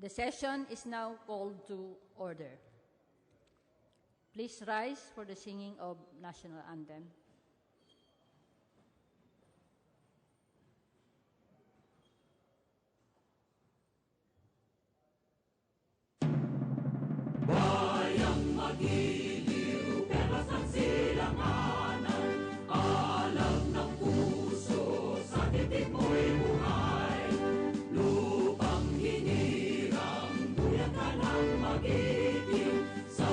The session is now called to order. Please rise for the singing of national anthem. Bayang magiliw, perlas ng silanganan, alam ng puso, sa titik mo'y buhay. Lupang hinirang, buyan ka ng mag-ibig, sa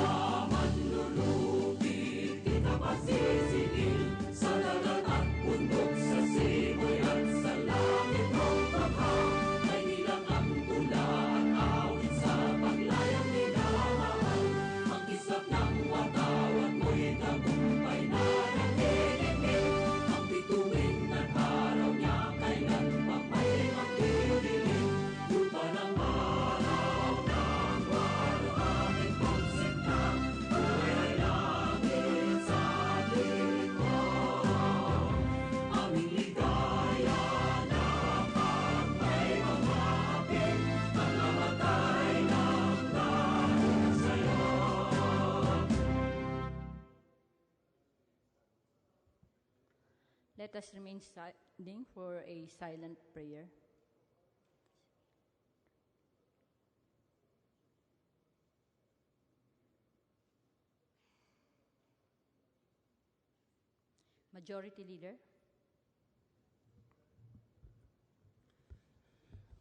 manlulupig, di ka masisingil. Sa dagat at bundok, sa simoy at sa langit ng bagha, may nilang ang tula at awit sa paglayang minamahal. Ang kislap ng watawat mo'y tagumpay na nanginginig. Ang bituin at araw niya kailan pang may magdidilim. Lupa ng araw ng waluhangin kong sinta, buhay ay langit sa likod. Aming ligaya na pag may mamapit, ang namatay ng dahil sa'yo. Let us remain standing for a silent prayer. Majority Leader.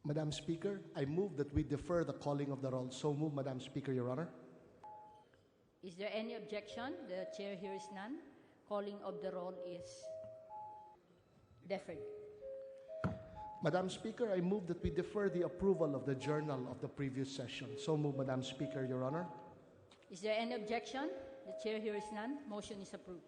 Madam Speaker, I move that we defer the calling of the roll. So move, Madam Speaker, Your Honor. Is there any objection? The chair hears none. Calling of the roll is deferred. Madam Speaker, I move that we defer the approval of the journal of the previous session. So move, Madam Speaker, Your Honor. Is there any objection? The chair hears none. Motion is approved.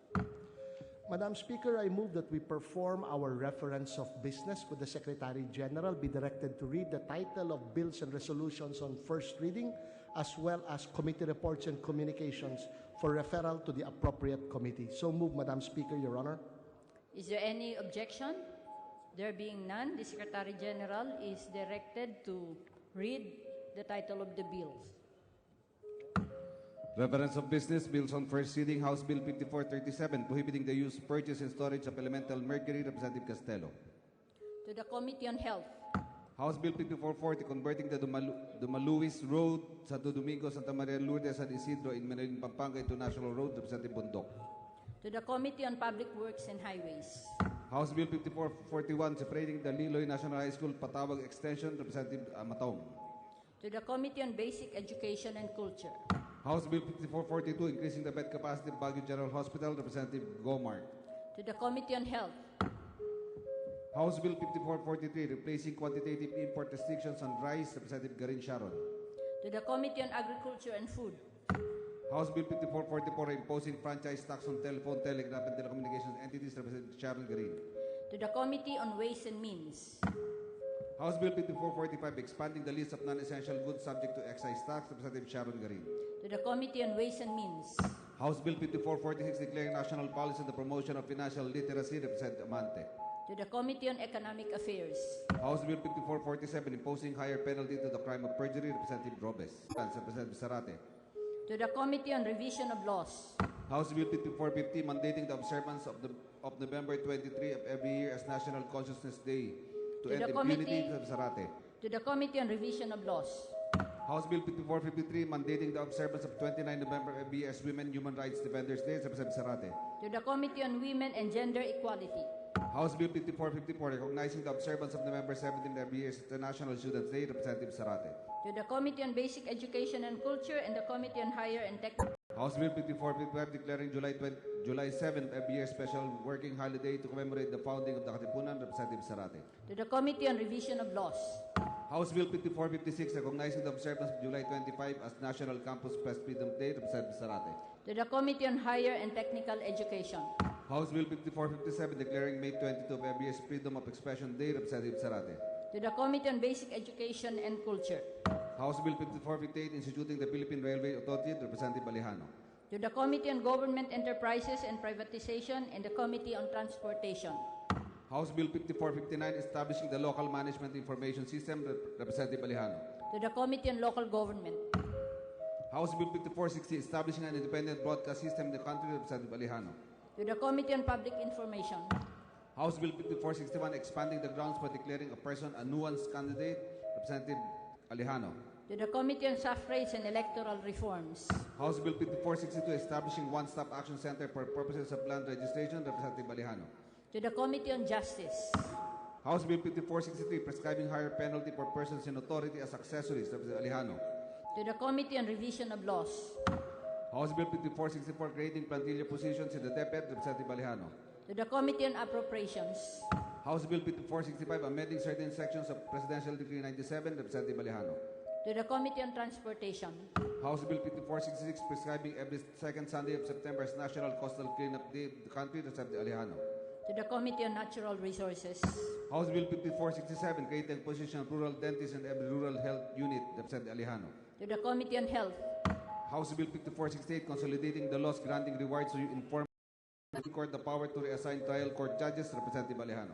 Madam Speaker, I move that we perform our reference of business with the Secretary General be directed to read the title of bills and resolutions on first reading, as well as committee reports and communications for referral to the appropriate committee. So move, Madam Speaker, Your Honor. Is there any objection? There being none, the Secretary General is directed to read the title of the bills. Reference of business, bills on first reading, House Bill 5437, prohibiting the use, purchase, and storage of elemental mercury, Representative Castelo. To the Committee on Health. House Bill 5440, converting the Dumaluis Road, Santo Domingo, Santa Maria Lourdes, San Isidro, in Manila, Pampanga into National Road, Representative Bundok. To the Committee on Public Works and Highways. House Bill 5441, separating the Liloy National High School, Patawag Extension, Representative Matong. To the Committee on Basic Education and Culture. House Bill 5442, increasing the bed capacity of Baguio General Hospital, Representative Gomar. To the Committee on Health. House Bill 5443, replacing quantitative import restrictions on rice, Representative Garin Sharon. To the Committee on Agriculture and Food. House Bill 5444, imposing franchise tax on telephone, telegraph, and telecommunications entities, Representative Sharon Garin. To the Committee on Ways and Means. House Bill 5445, expanding the list of non-essential goods subject to excise tax, Representative Sharon Garin. To the Committee on Ways and Means. House Bill 5446, declaring national policy on the promotion of financial literacy, Representative Amante. To the Committee on Economic Affairs. House Bill 5447, imposing higher penalty to the crime of perjury, Representative Robes. Representative Zarate. To the Committee on Revision of Laws. House Bill 5450, mandating the observance of November 23 of every year as National Consciousness Day to end impunity, Representative Zarate. To the Committee on Revision of Laws. House Bill 5453, mandating the observance of 29 November every year as Women Human Rights Defenders Day, Representative Zarate. To the Committee on Women and Gender Equality. House Bill 5454, recognizing the observance of November 17 every year as International Students Day, Representative Zarate. To the Committee on Basic Education and Culture and the Committee on Higher and Technical. House Bill 5455, declaring July 7 every year special working holiday to commemorate the founding of the Katipunan, Representative Zarate. To the Committee on Revision of Laws. House Bill 5456, recognizing the observance of July 25 as National Campus Press Freedom Day, Representative Zarate. To the Committee on Higher and Technical Education. House Bill 5457, declaring May 22 of every year as Freedom of Expression Day, Representative Zarate. To the Committee on Basic Education and Culture. House Bill 5458, instituting the Philippine Railway Authority, Representative Alejano. To the Committee on Government Enterprises and Privatization and the Committee on Transportation. House Bill 5459, establishing the Local Management Information System, Representative Alejano. To the Committee on Local Government. House Bill 5460, establishing an independent broadcast system in the country, Representative Alejano. To the Committee on Public Information. House Bill 5461, expanding the grounds for declaring a person a nuanced candidate, Representative Alejano. To the Committee on Suffrage and Electoral Reforms. House Bill 5462, establishing one-stop action center for purposes of land registration, Representative Alejano. To the Committee on Justice. House Bill 5463, prescribing higher penalty for persons in authority as accessories, Representative Alejano. To the Committee on Revision of Laws. House Bill 5464, creating plantilla positions in the DepEd, Representative Alejano. To the Committee on Appropriations. House Bill 5465, amending certain sections of Presidential Decree 97, Representative Alejano. To the Committee on Transportation. House Bill 5466, prescribing every second Sunday of September as National Coastal Cleanup Day of the country, Representative Alejano. To the Committee on Natural Resources. House Bill 5467, creating position of rural dentist in every rural health unit, Representative Alejano. To the Committee on Health. House Bill 5468, consolidating the laws granting rewards to inform court the power to reassign trial court judges, Representative Alejano.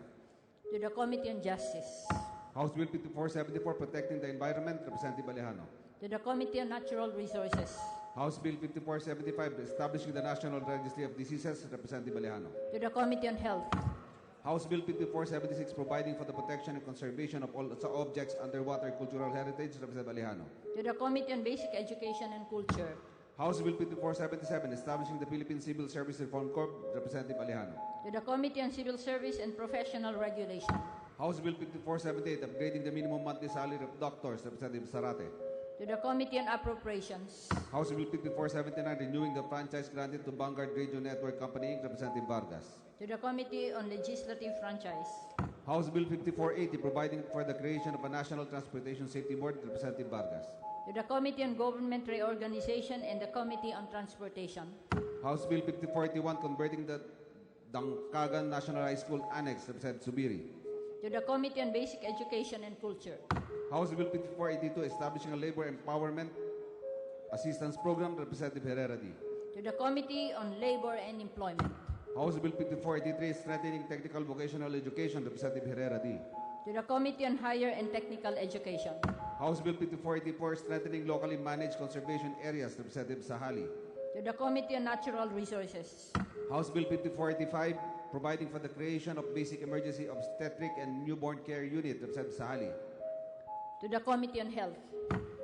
To the Committee on Justice. House Bill 5474, protecting the environment, Representative Alejano. To the Committee on Natural Resources. House Bill 5475, establishing the National Registry of Diseases, Representative Alejano. To the Committee on Health. House Bill 5476, providing for the protection and conservation of all objects underwater cultural heritage, Representative Alejano. To the Committee on Basic Education and Culture. House Bill 5477, establishing the Philippine Civil Service Reform Corp, Representative Alejano. To the Committee on Civil Service and Professional Regulation. House Bill 5478, upgrading the minimum monthly salary of doctors, Representative Zarate. To the Committee on Appropriations. House Bill 5479, renewing the franchise granted to Vanguard Radio Network Company Inc., Representative Vargas. To the Committee on Legislative Franchise. House Bill 5480, providing for the creation of a National Transportation Safety Board, Representative Vargas. To the Committee on Government Reorganization and the Committee on Transportation. House Bill 5481, converting the Dangkagan National High School Annex, Representative Subiri. To the Committee on Basic Education and Culture. House Bill 5482, establishing a labor empowerment assistance program, Representative Herrera D. To the Committee on Labor and Employment. House Bill 5483, strengthening technical vocational education, Representative Herrera D. To the Committee on Higher and Technical Education. House Bill 5484, strengthening locally managed conservation areas, Representative Sahali. To the Committee on Natural Resources. House Bill 5485, providing for the creation of basic emergency obstetric and newborn care unit, Representative Sahali. To the Committee on Health.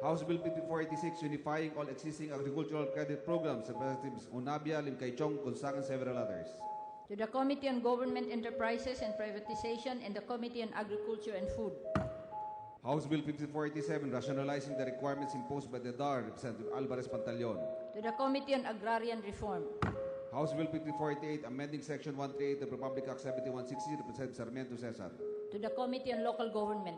House Bill 5486, unifying all existing agricultural credit programs, Representatives Unabia, Lim Kay Chong, Gonzaga, and several others. To the Committee on Government Enterprises and Privatization and the Committee on Agriculture and Food. House Bill 5487, rationalizing the requirements imposed by the DAR, Representative Alvarez Pantaleon. To the Committee on Agrarian Reform. House Bill 5488, amending Section 138 of Republic Act 7160, Representative Sarmiento Cesar. To the Committee on Local Government.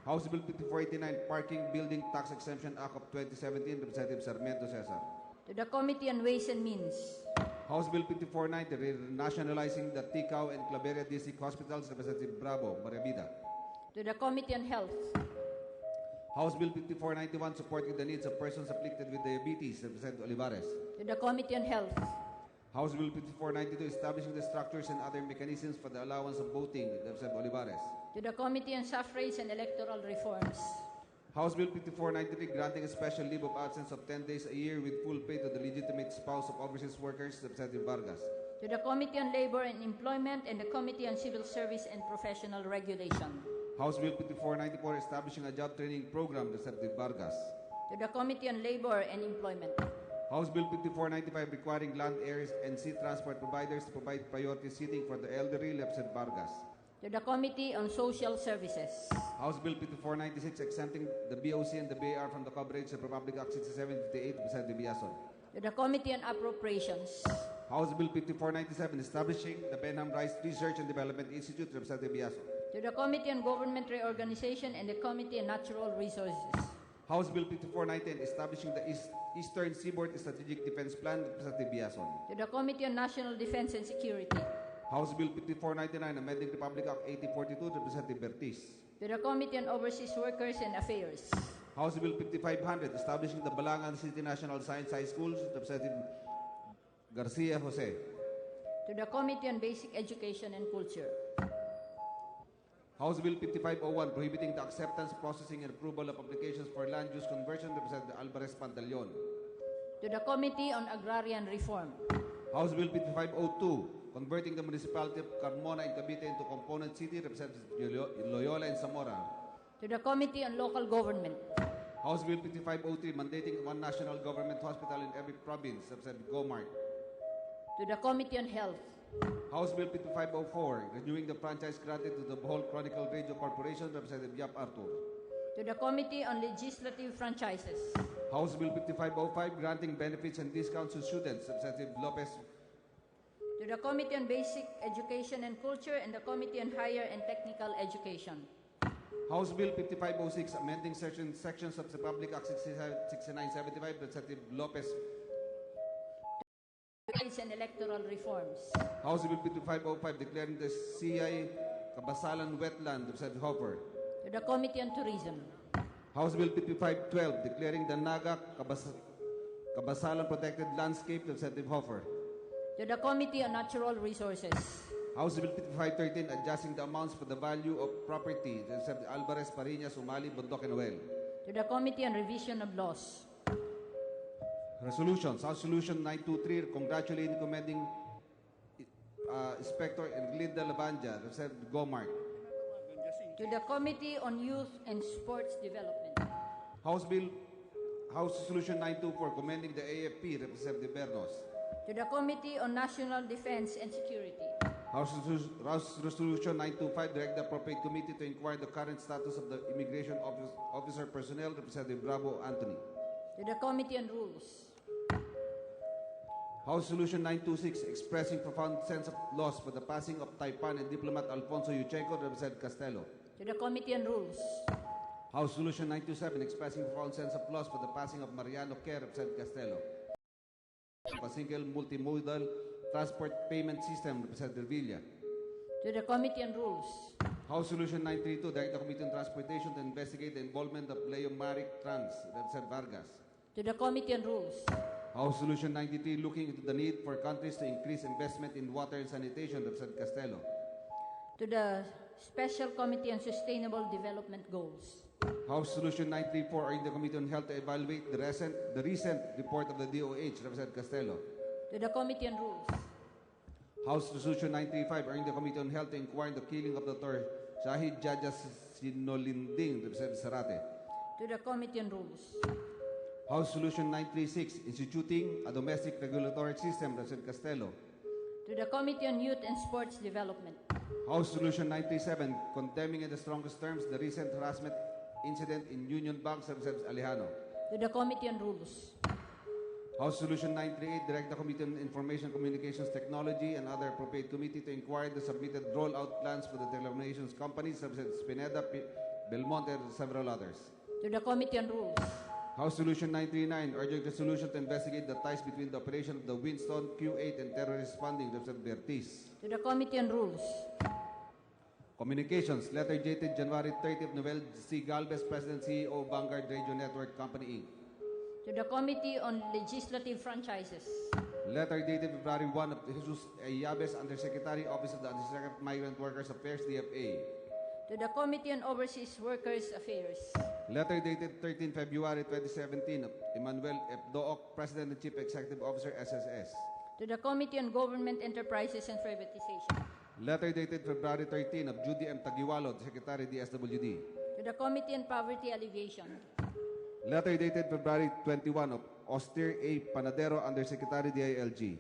House Bill 5489, Parking Building Tax Exemption Act of 2017, Representative Sarmiento Cesar. To the Committee on Ways and Means. House Bill 5490, nationalizing the Ticao and Claveria District Hospitals, Representative Bravo, Maravida. To the Committee on Health. House Bill 5491, supporting the needs of persons afflicted with diabetes, Representative Olivares. To the Committee on Health. House Bill 5492, establishing the structures and other mechanisms for the allowance of voting, Representative Olivares. To the Committee on Suffrage and Electoral Reforms. House Bill 5493, granting a special leave of absence of 10 days a year with full pay to the legitimate spouse of overseas workers, Representative Vargas. To the Committee on Labor and Employment and the Committee on Civil Service and Professional Regulation. House Bill 5494, establishing a job training program, Representative Vargas. To the Committee on Labor and Employment. House Bill 5495, requiring land heirs and sea transport providers to provide priority seating for the elderly, Representative Vargas. To the Committee on Social Services. House Bill 5496, exempting the BOC and the BAR from the coverage of Republic Act 6758, Representative Biason. To the Committee on Appropriations. House Bill 5497, establishing the Benham Rice Research and Development Institute, Representative Biason. To the Committee on Government Reorganization and the Committee on Natural Resources. House Bill 5419, establishing the Eastern Seaboard Strategic Defense Plan, Representative Biason. To the Committee on National Defense and Security. House Bill 5499, amending Republic Act 8042, Representative Bertis. To the Committee on Overseas Workers and Affairs. House Bill 5500, establishing the Balangan City National Science High Schools, Representative Garcia Jose. To the Committee on Basic Education and Culture. House Bill 5501, prohibiting the acceptance, processing, and approval of applications for land use conversion, Representative Alvarez Pantaleon. To the Committee on Agrarian Reform. House Bill 5502, converting the municipality of Carmona and Cavite into component city, Representative Loyola and Zamora. To the Committee on Local Government. House Bill 5503, mandating one national government hospital in every province, Representative Gomart. To the Committee on Health. House Bill 5504, renewing the franchise granted to the Bohol Chronicle Radio Corporation, Representative Yap Arthur. To the Committee on Legislative Franchises. House Bill 5505, granting benefits and discounts to students, Representative Lopez. To the Committee on Basic Education and Culture and the Committee on Higher and Technical Education. House Bill 5506, amending certain sections of the Public Act 6975, Representative Lopez. Trades and Electoral Reforms. House Bill 5505, declaring the CI Kabasalan wetland, Representative Hopper. To the Committee on Tourism. House Bill 5512, declaring the Naga Kabasalan protected landscape, Representative Hopper. To the Committee on Natural Resources. House Bill 5513, adjusting the amounts for the value of property, Representative Alvarez Pariñas, Umali, Bundok, and Noel. To the Committee on Revision of Laws. Resolutions. House Resolution 923, congratulating and commending Inspector Erlinda Labanja, Representative Gomart. To the Committee on Youth and Sports Development. House Resolution 924, commending the AFP, Representative Bernos. To the Committee on National Defense and Security. House Resolution 925, direct the appropriate committee to inquire the current status of the immigration officer personnel, Representative Bravo Anthony. To the Committee on Rules. House Resolution 926, expressing profound sense of loss for the passing of Taipan and diplomat Alfonso Yuchenko, Representative Castello. To the Committee on Rules. House Resolution 927, expressing profound sense of loss for the passing of Mariano Kerr, Representative Castello. A single multimodal transport payment system, Representative Villa. To the Committee on Rules. House Resolution 932, direct the Committee on Transportation to investigate the involvement of Leo Maric Trans, Representative Vargas. To the Committee on Rules. House Resolution 93, looking into the need for countries to increase investment in water and sanitation, Representative Castello. To the Special Committee on Sustainable Development Goals. House Resolution 934, urging the Committee on Health to evaluate the recent report of the DOH, Representative Castello. To the Committee on Rules. House Resolution 935, urging the Committee on Health to inquire into the killing of Dr. Shahid Jaja Sinolinding, Representative Sarate. To the Committee on Rules. House Resolution 936, instituting a domestic regulatory system, Representative Castello. To the Committee on Youth and Sports Development. House Resolution 937, condemning in the strongest terms the recent harassment incident in Union Bank, Representative Alejano. To the Committee on Rules. House Resolution 938, direct the Committee on Information Communications Technology and other appropriate committee to inquire the submitted rollout plans for the telecommunications companies, Representative Spineda, Belmonte, and several others. To the Committee on Rules. House Resolution 939, urging resolution to investigate the ties between the operation of the Winston Q8 and terrorist funding, Representative Bertiz. To the Committee on Rules. Communications, letter dated January 30th, Noel C. Galvez, President CEO of Vanguard Radio Network Company, Inc. To the Committee on Legislative Franchises. Letter dated February 1 of Jesus Ayabes, Undersecretary, Office of the Undersecretary of Migrant Workers Affairs, DFA. To the Committee on Overseas Workers Affairs. Letter dated 13 February 2017 of Emmanuel F. Dook, President and Chief Executive Officer, SSS. To the Committee on Government Enterprises and Privatization. Letter dated February 13 of Judy M. Tagiwalo, Secretary, DSWD. To the Committee on Poverty Alleviation. Letter dated February 21 of Austere A. Panadero, Undersecretary, DILG.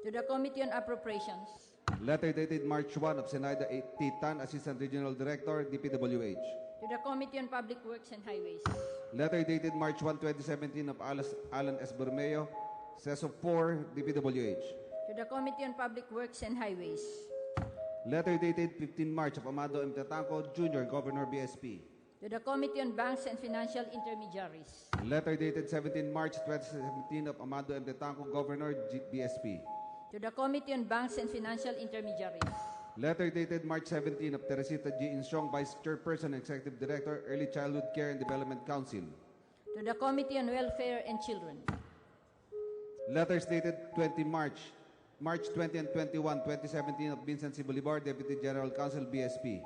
To the Committee on Appropriations. Letter dated March 1 of Senaida A. T. Tan, Assistant Regional Director, DPWH. To the Committee on Public Works and Highways. Letter dated March 1, 2017 of Alan S. Bermeo, CESO 4, DPWH. To the Committee on Public Works and Highways. Letter dated 15 March of Amado M. Tatanco, Jr., Governor, BSP. To the Committee on Banks and Financial Intermediaries. Letter dated 17 March 2017 of Amado M. Tatanco, Governor, BSP. To the Committee on Banks and Financial Intermediaries. Letter dated March 17 of Teresita G. Insyong, Vice Chairperson and Executive Director, Early Childhood Care and Development Council. To the Committee on Welfare and Children. Letters dated 20 March 20 and 21, 2017 of Vincent C. Bolivar, Deputy General Counsel, BSP.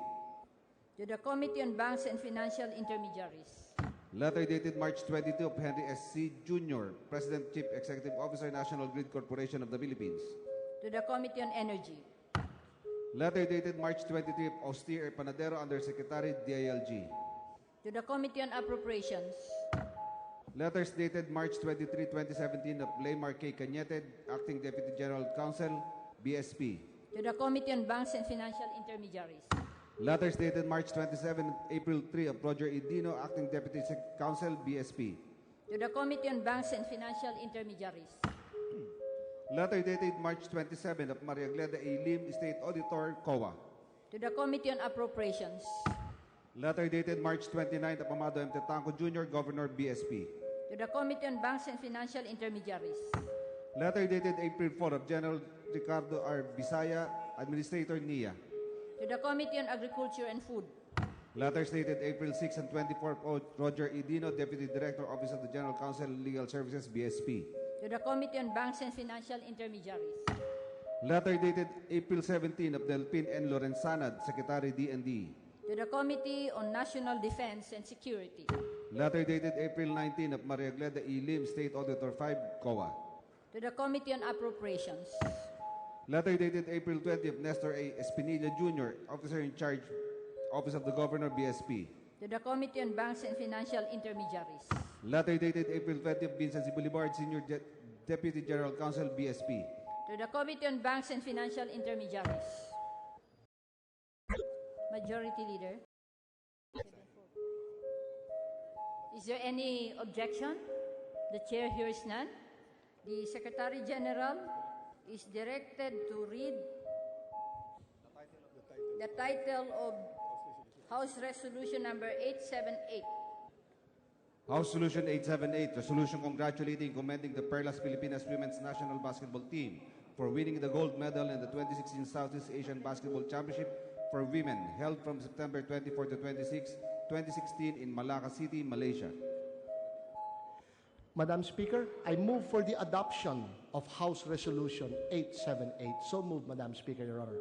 to the Committee on Banks and Financial Intermediaries, Letter dated March 22 of Henry S. C. Jr., President, Chief Executive Officer, National Grid Corporation of the Philippines. to the Committee on Energy, Letter dated March 23 of Austin Panadero, Undersecretary, DILG. to the Committee on Appropriations, Letters dated March 23, 2017 of Laymar K. Cañete, Acting Deputy General Counsel, BSP. to the Committee on Banks and Financial Intermediaries, Letters dated March 27, April 3 of Roger Edino, Acting Deputy Counsel, BSP. to the Committee on Banks and Financial Intermediaries, Letter dated March 27 of Maria Gleda A. Lim, State Auditor, COA. to the Committee on Appropriations, Letter dated March 29 of Amado M. Tetanco Jr., Governor, BSP. to the Committee on Banks and Financial Intermediaries, Letter dated April 4 of General Ricardo R. Bisaya, Administrator, NIA. to the Committee on Agriculture and Food, Letters dated April 6 and 24 of Roger Edino, Deputy Director, Office of the General Counsel, Legal Services, BSP. to the Committee on Banks and Financial Intermediaries, Letter dated April 17 of Delpin N. Lorenzana, Secretary, DND. to the Committee on National Defense and Security, Letter dated April 19 of Maria Gleda E. Lim, State Auditor 5, COA. to the Committee on Appropriations, Letter dated April 20 of Nestor A. Espinilla Jr., Officer in Charge, Office of the Governor, BSP. to the Committee on Banks and Financial Intermediaries, Letter dated April 20 of Vincent C. Boulevard, Senior Deputy General Counsel, BSP. to the Committee on Banks and Financial Intermediaries. Majority Leader. Is there any objection? The Chair hears none. The Secretary General is directed to read the title of House Resolution number 878. House Solution 878, resolution congratulating and commending the Perlas Filipinas women's national basketball team for winning the gold medal in the 2016 Southeast Asian Basketball Championship for Women held from September 24 to 26, 2016 in Malacca City, Malaysia. Madam Speaker, I move for the adoption of House Resolution 878. So moved, Madam Speaker, Your Honor.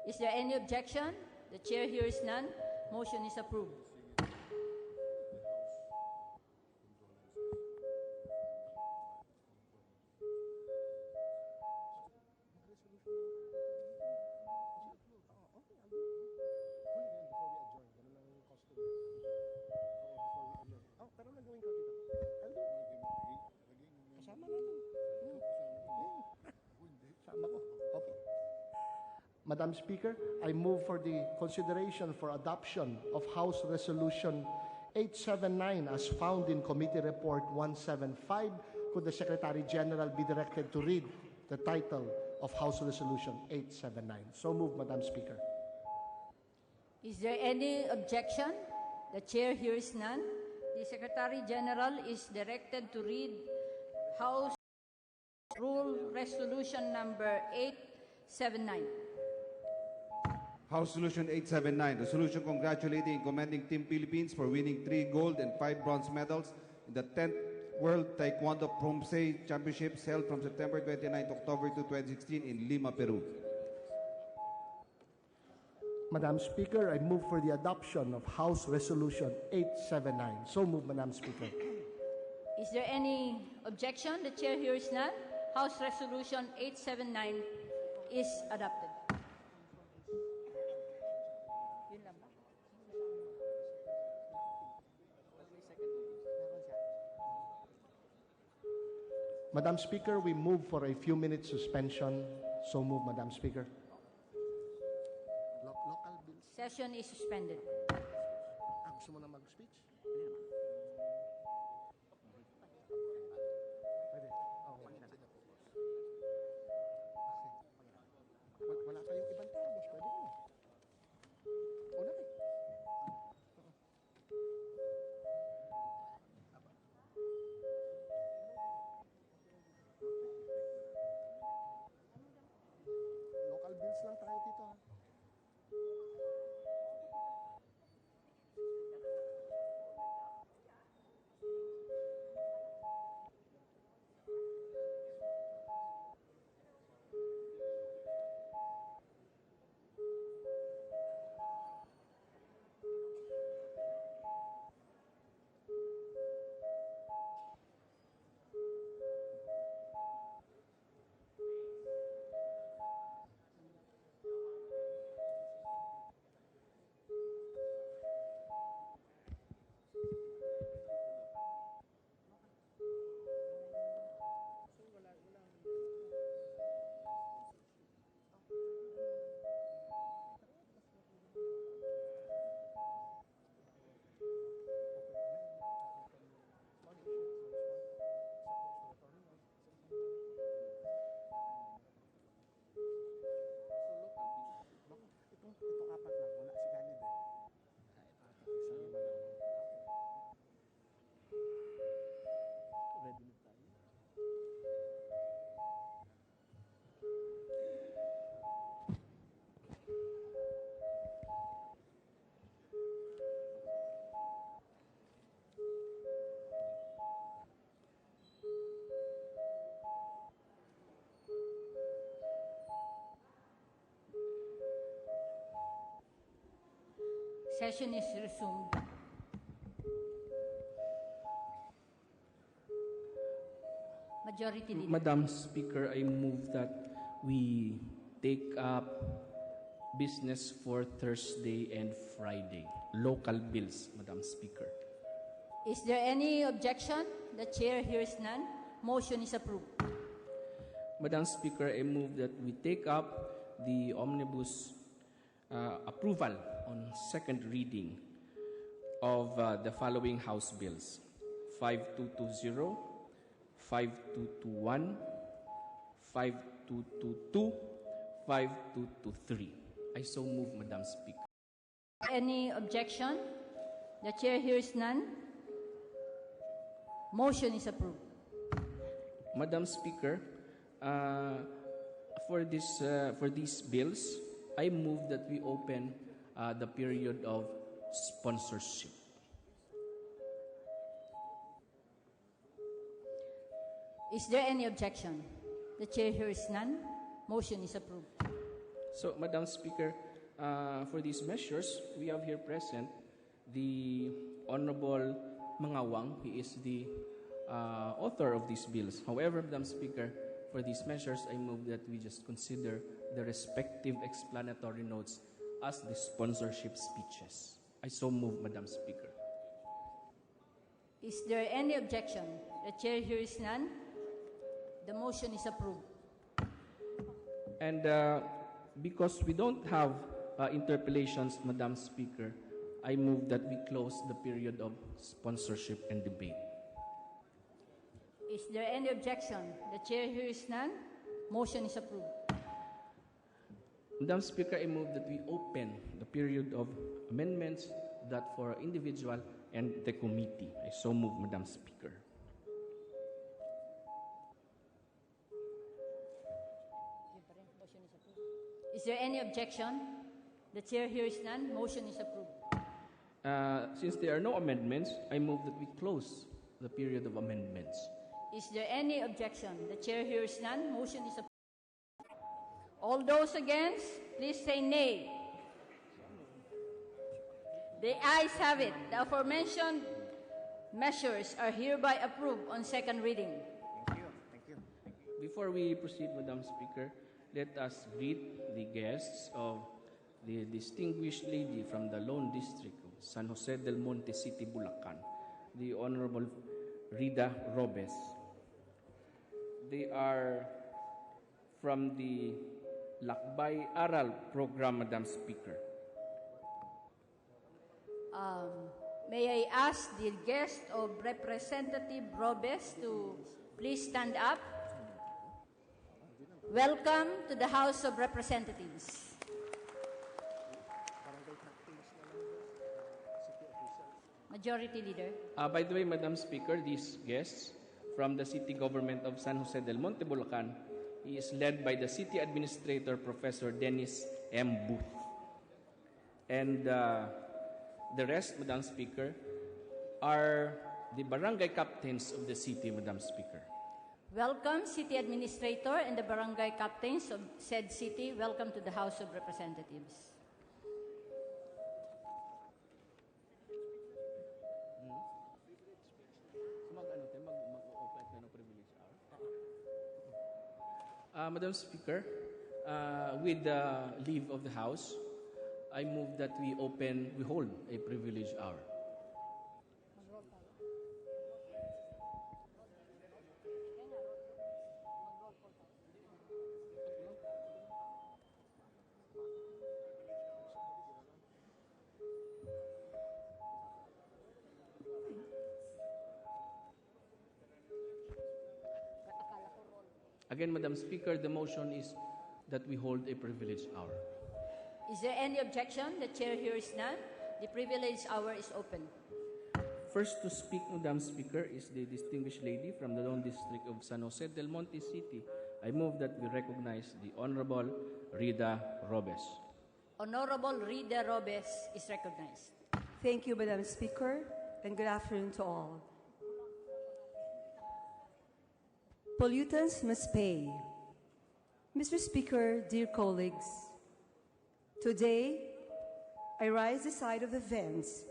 Is there any objection? The Chair hears none. Motion is approved. Madam Speaker, I move for the consideration for adoption of House Resolution 879 as found in Committee Report 175. Could the Secretary General be directed to read the title of House Resolution 879? So moved, Madam Speaker. Is there any objection? The Chair hears none. The Secretary General is directed to read House Rule Resolution number 879. House Solution 879, resolution congratulating and commending Team Philippines for winning 3 gold and 5 bronze medals in the 10th World Taekwondo Promse Championships held from September 29 to October 2, 2016 in Lima, Peru. Madam Speaker, I move for the adoption of House Resolution 879. So moved, Madam Speaker. Is there any objection? The Chair hears none. House Resolution 879 is adopted. Yun lang ba? Madam Speaker, we move for a few minutes suspension. So moved, Madam Speaker. Local bills. Session is suspended. Gusto mo na mag-speech? Pwede. Wala kayong ibang tao, boss. Pwede ko. Una kayo. Local bills lang tayo dito, ha? Session is resumed. Majority Leader. Madam Speaker, I move that we take up business for Thursday and Friday. Local bills, Madam Speaker. Is there any objection? The chair hears none. Motion is approved. Madam Speaker, I move that we take up the omnibus approval on second reading of the following House bills: 5220, 5221, 5222, 5223. I so move, Madam Speaker. Any objection? The chair hears none. Motion is approved. Madam Speaker, for these bills, I move that we open the period of sponsorship. Is there any objection? The chair hears none. Motion is approved. So, Madam Speaker, for these measures, we have here present the Honorable Mangawang. He is the author of these bills. However, Madam Speaker, for these measures, I move that we just consider the respective explanatory notes as the sponsorship speeches. I so move, Madam Speaker. Is there any objection? The chair hears none. The motion is approved. And because we don't have interpellations, Madam Speaker, I move that we close the period of sponsorship and debate. Is there any objection? The chair hears none. Motion is approved. Madam Speaker, I move that we open the period of amendments, that for individual and the committee. I so move, Madam Speaker. Is there any objection? The chair hears none. Motion is approved. Since there are no amendments, I move that we close the period of amendments. Is there any objection? The chair hears none. Motion is approved. All those against, please say nay. The ayes have it. The aforementioned measures are hereby approved on second reading. Before we proceed, Madam Speaker, let us greet the guests of the distinguished lady from the Lone District of San Jose del Monte City, Bulacan, the Honorable Rida Robes. They are from the Lakbay Aral program, Madam Speaker. May I ask the guest of Representative Robes to please stand up. Welcome to the House of Representatives. Majority Leader. By the way, Madam Speaker, these guests from the city government of San Jose del Monte, Bulacan, he is led by the city administrator, Professor Dennis M. Booth. And the rest, Madam Speaker, are the barangay captains of the city, Madam Speaker. Welcome, City Administrator and the barangay captains of said city. Welcome to the House of Representatives. Madam Speaker, with the leave of the House, I move that we hold a privilege hour. Again, Madam Speaker, the motion is that we hold a privilege hour. Is there any objection? The chair hears none. The privilege hour is open. First to speak, Madam Speaker, is the distinguished lady from the Lone District of San Jose del Monte City. I move that we recognize the Honorable Rida Robes. Honorable Rida Robes is recognized. Thank you, Madam Speaker, and good afternoon to all. Pollutants must pay. Mr. Speaker, dear colleagues, today I rise the side of the fence,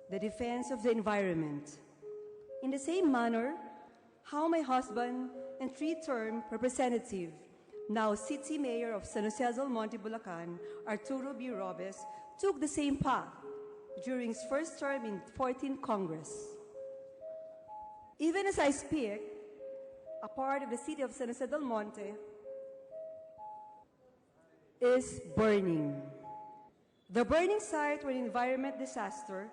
the defense of the environment. In the same manner, how my husband and three-term representative, now City Mayor of San Jose del Monte, Bulacan, Arturo B. Robes, took the same path during his first term in 14th Congress. Even as I speak, a part of the city of San Jose del Monte is burning. The burning site where the environment disaster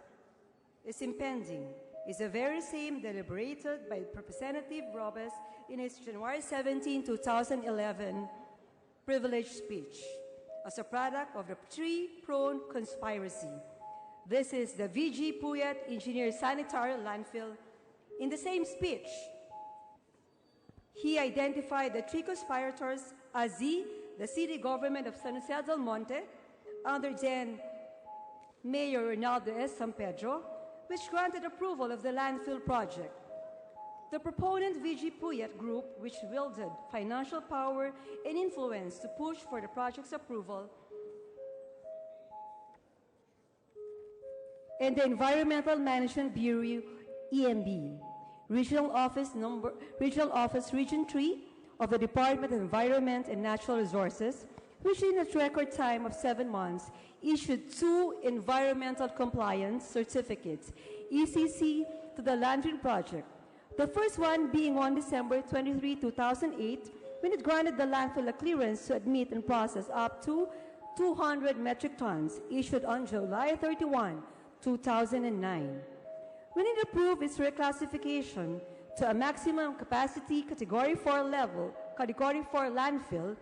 is impending is the very same deliberated by Representative Robes in his January 17, 2011 privileged speech as a product of the tree-prone conspiracy. This is the VG Puyat Engineer Sanitary Landfill. In the same speech, he identified the three conspirators as the city government of San Jose del Monte, under then Mayor Ronaldo S. San Pedro, which granted approval of the landfill project. The proponent VG Puyat Group, which wielded financial power and influence to push for the project's approval, and the Environmental Management Bureau, EMB, Regional Office Region 3 of the Department of Environment and Natural Resources, which in a record time of 7 months issued 2 environmental compliance certificates, ECC, to the landfill project. The first one being on December 23, 2008, when it granted the landfill a clearance to admit and process up to 200 metric tons, issued on July 31, 2009. When it approved its reclassification to a maximum capacity Category 4 landfill,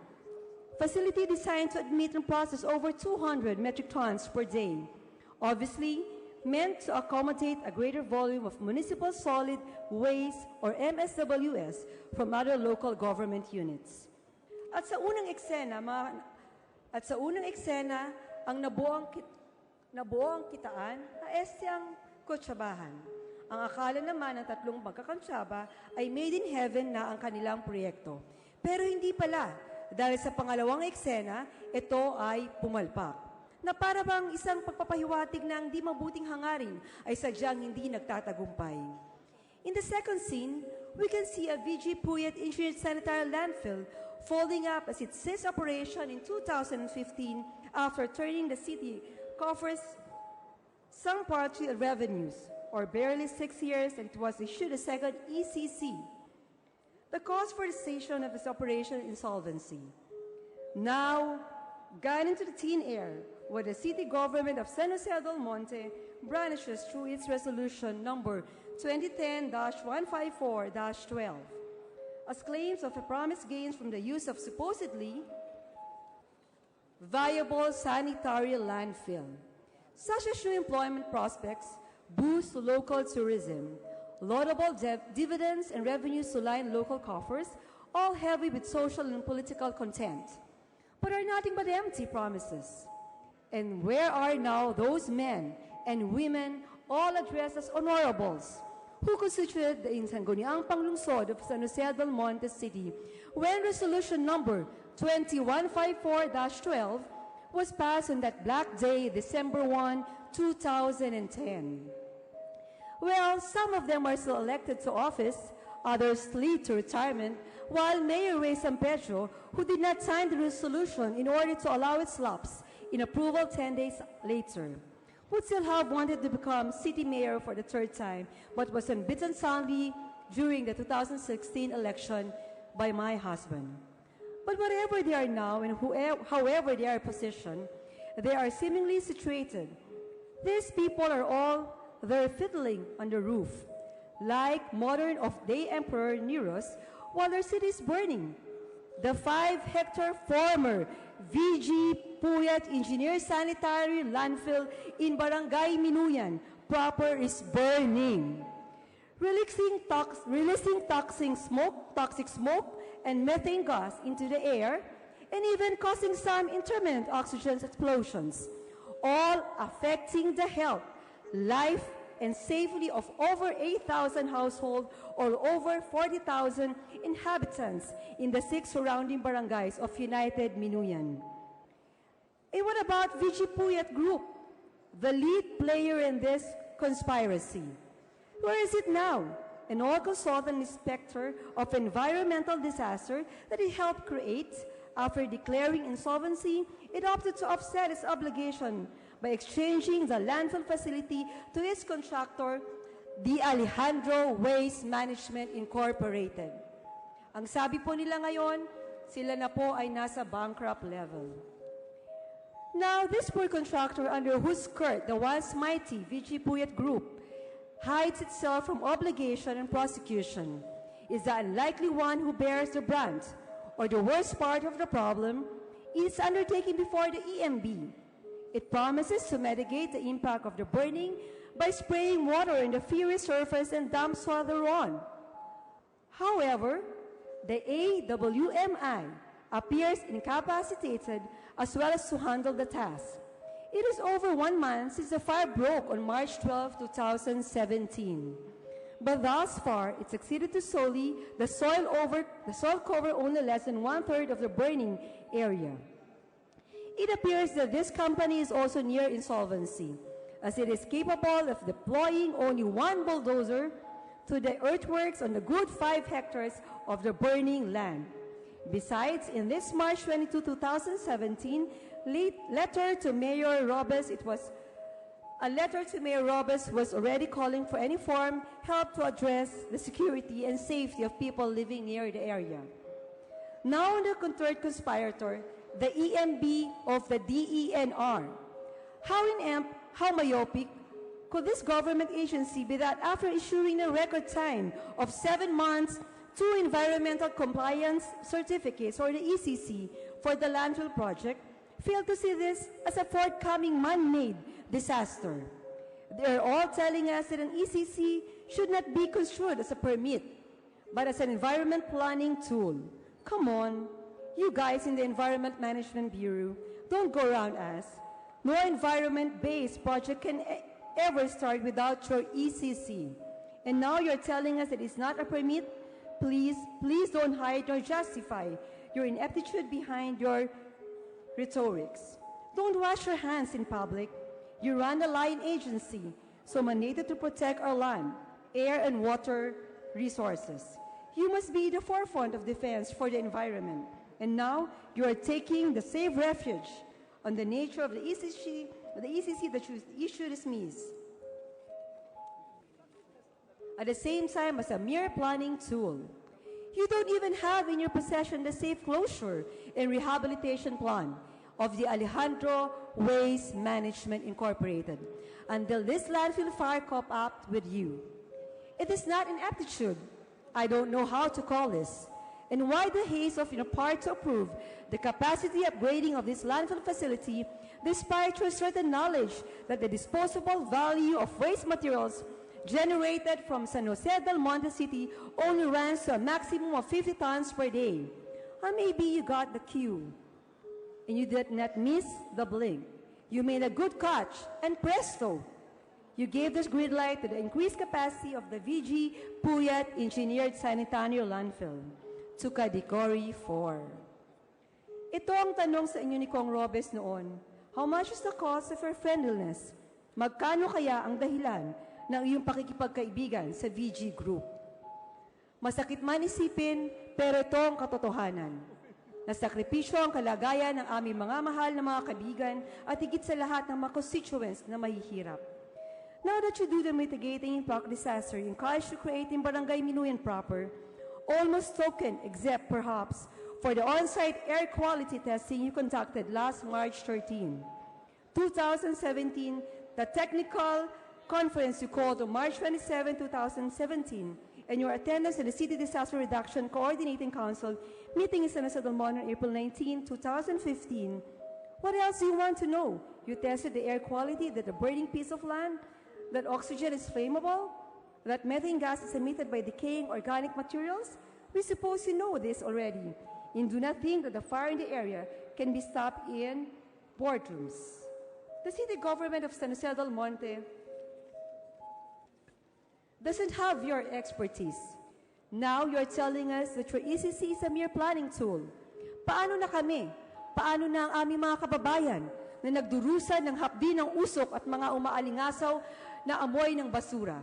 facility designed to admit and process over 200 metric tons per day, obviously meant to accommodate a greater volume of municipal solid waste, or MSWS, from other local government units. At sa unang eksena, ang nabuong kitaan ay ang Kotsabahan. Ang akala naman ng tatlong magkakantsaba ay made in heaven na ang kanilang proyekto. Pero hindi pala, dahil sa pangalawang eksena, ito ay pumalpak. Na para bang isang pagpapahiwatig na ang di mabuting hangarin ay sadyang hindi nagtatagumpay. In the second scene, we can see a VG Puyat Engineered Sanitary Landfill folding up as it ceased operation in 2015 after turning the city coffers some partial revenues, or barely 6 years, and it was issued a second ECC. The cause for the cessation of its operation insolvency. Now, gone into the thin air, where the city government of San Jose del Monte brandishes through its resolution number 2010-154-12 as claims of a promised gains from the use of supposedly viable sanitary landfill. Such as new employment prospects, boost to local tourism, laudable dividends and revenues to line local coffers, all heavy with social and political content, but are nothing but empty promises. And where are now those men and women, all addressed as honorables, who constituted the Sangguniang Panglungsod of San Jose del Monte City when resolution number 2154-12 was passed on that black day, December 1, 2010. Well, some of them are still elected to office, others lead to retirement, while Mayor Ray San Pedro, who did not sign the resolution in order to allow its lapse in approval 10 days later, would still have wanted to become city mayor for the third time, but was unbeaten soundly during the 2016 election by my husband. But whatever they are now and however they are positioned, they are seemingly situated. These people are all there fiddling on the roof, like modern of-day Emperor Neros, while their city is burning. The 5-hectare former VG Puyat Engineer Sanitary Landfill in Barangay Minuyan proper is burning, releasing toxic smoke and methane gas into the air, and even causing some intermittent oxygen explosions, all affecting the health, life, and safety of over 8,000 households or over 40,000 inhabitants in the 6 surrounding barangays of United Minuyan. And what about VG Puyat Group? the lead player in this conspiracy. Where is it now? An oil consultant inspector of environmental disaster that he helped create. After declaring insolvency, it opted to offset its obligation by exchanging the landfill facility to its contractor, the Alejandro Waste Management Incorporated. Ang sabi po nila ngayon, sila na po ay nasa bankrupt level. Now, this poor contractor under whose skirt the once mighty VG Puyat Group hides itself from obligation and prosecution is the unlikely one who bears the brunt, or the worst part of the problem, is undertaken before the EMB. It promises to mitigate the impact of the burning by spraying water in the fiery surface and dumps water on. However, the AWMI appears incapacitated as well as to handle the task. It is over 1 month since the fire broke on March 12, 2017. But thus far, it succeeded to sully the soil cover only less than 1/3 of the burning area. It appears that this company is also near insolvency, as it is capable of deploying only one bulldozer to the earthworks on the good 5 hectares of the burning land. Besides, in this March 22, 2017, letter to Mayor Robes, a letter to Mayor Robes was already calling for any form help to address the security and safety of people living near the area. Now the third conspirator, the EMB of the DENR. How inept, how myopic could this government agency be that after issuing a record time of 7 months, 2 environmental compliance certificates, or the ECC, for the landfill project, failed to see this as a forthcoming man-made disaster? They are all telling us that an ECC should not be construed as a permit, but as an environment planning tool. Come on, you guys in the Environment Management Bureau, don't go around us. No environment-based project can ever start without your ECC. And now you're telling us that it's not a permit? Please don't hide nor justify your ineptitude behind your rhetorics. Don't wash your hands in public. You run a lying agency, so mandated to protect our land, air, and water resources. You must be the forefront of defense for the environment. And now you are taking the safe refuge on the nature of the ECC that you issue dismiss. At the same time as a mere planning tool. You don't even have in your possession the safe closure and rehabilitation plan of the Alejandro Waste Management Incorporated until this landfill fire caught up with you. It is not ineptitude. I don't know how to call this. And why the haste of your part to approve the capacity upgrading of this landfill facility despite your certain knowledge that the disposable value of waste materials generated from San Jose del Monte City only runs to a maximum of 50 tons per day? Or maybe you got the cue and you did not miss the blink. You made a good catch, and presto, you gave this grid light to the increased capacity of the VG Puyat Engineered Sanitary Landfill to Category 4. Ito ang tanong sa inyo ni Kong Robes noon. How much is the cost of your friendliness? Magkano kaya ang dahilan ng iyong pakikipagkaibigan sa VG Group? Masakit man isipin, pero ito ang katotohanan. Nasakripisyo ang kalagayan ng aming mga mahal na mga kaibigan at higit sa lahat ng mga constituents na mahihirap. Now that you do the mitigating impact disaster encouraged to create in Barangay Minuyan proper, almost token except perhaps for the on-site air quality testing you conducted last March 13, 2017, the technical conference you called on March 27, 2017, and your attendance at the City Disaster Reduction Coordinating Council meeting in San Jose del Monte on April 19, 2015. What else do you want to know? You tested the air quality, that the burning piece of land, that oxygen is flammable, that methane gas is emitted by decaying organic materials? We suppose you know this already, and do not think that the fire in the area can be stopped in boardrooms. The city government of San Jose del Monte doesn't have your expertise. Now you're telling us that your ECC is a mere planning tool. Paano na kami? Paano na ang aming mga kababayan na nagdurusa ng hapdi ng usok at mga umaalingasaw na amoy ng basura.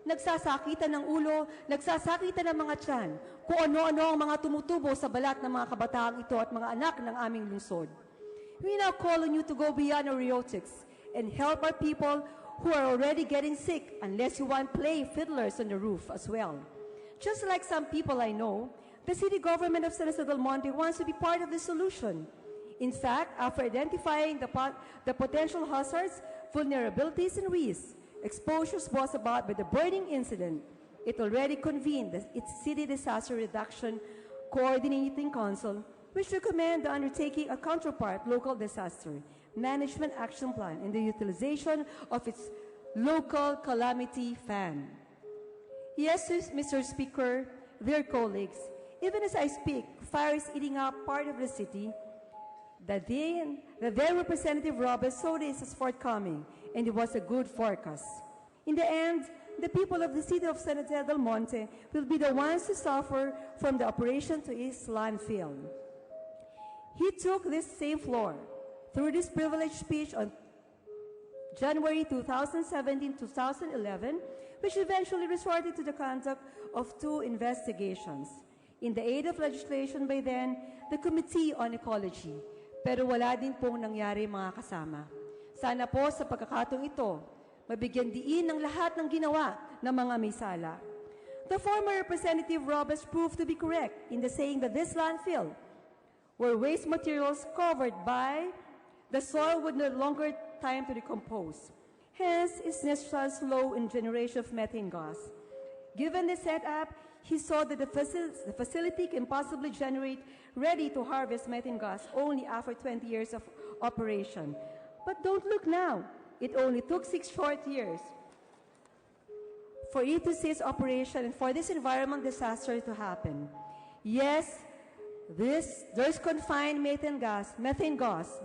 Nagsasakitan ng ulo, nagsasakitan ng mga tiyan, kung ano-ano ang mga tumutubo sa balat ng mga kabataang ito at mga anak ng aming lungsod. We now call on you to go beyond neurotics and help our people who are already getting sick unless you want play fiddlers on the roof as well. Just like some people I know, the city government of San Jose del Monte wants to be part of the solution. In fact, after identifying the potential hazards, vulnerabilities, and risks, exposures brought about by the burning incident, it already convened its City Disaster Reduction Coordinating Council, which recommend the undertaking a counterpart local disaster management action plan and the utilization of its local calamity fund. Yes, Mr. Speaker, dear colleagues, even as I speak, fire is eating up part of the city. That their representative Robert saw this as forthcoming, and it was a good forecast. In the end, the people of the city of San Jose del Monte will be the ones to suffer from the operation to its landfill. He took this same floor through this privileged speech on January 2017-2011, which eventually resorted to the conduct of 2 investigations. In the aid of legislation by then, the Committee on Ecology. Pero wala din pong nangyari mga kasama. Sana po sa pagkakataong ito, mabigyan diin ng lahat ng ginawa ng mga may sala. The former Representative Robles proved to be correct in the saying that this landfill, where waste materials covered by the soil would no longer time to decompose. Hence, its natural slow in generation of methane gas. Given the setup, he saw that the facility can possibly generate ready-to-harvest methane gas only after 20 years of operation. But don't look now. It only took 6 short years for it to cease operation and for this environmental disaster to happen. Yes, there's confined methane gas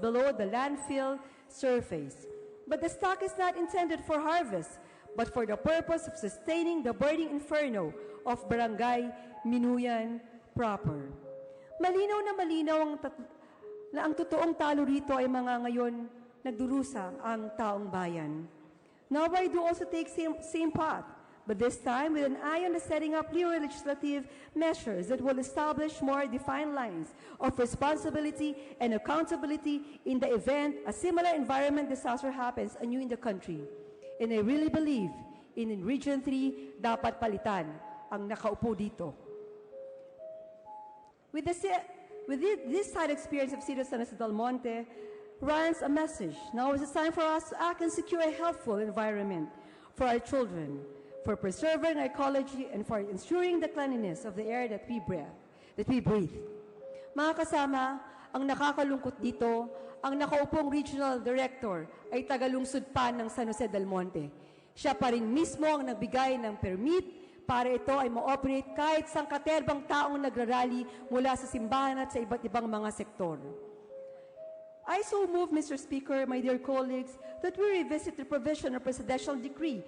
below the landfill surface. But the stock is not intended for harvest, but for the purpose of sustaining the burning inferno of Barangay Minuyan proper. Malinaw na ang totoong talo rito ay mga ngayon nagdurusa ang taong bayan. Now I do also take same path, but this time with an eye on the setting up clear legislative measures that will establish more defined lines of responsibility and accountability in the event a similar environment disaster happens anew in the country. And I really believe in Region 3 dapat palitan ang nakaupo dito. With this side experience of City of San Jose del Monte runs a message. Now is the time for us to act and secure a healthful environment for our children, for preserving our ecology, and for ensuring the cleanliness of the air that we breathe. Mga kasama, ang nakakalungkot dito, ang nakaupong regional director ay tagalungsod pa ng San Jose del Monte. Siya pa rin mismo ang nagbigay ng permit para ito ay ma-operate kahit sangkaterbang taong nagrarally mula sa simbahan at sa iba't ibang mga sektor. I so move, Mr. Speaker, my dear colleagues, that we revisit the provision of Presidential Decree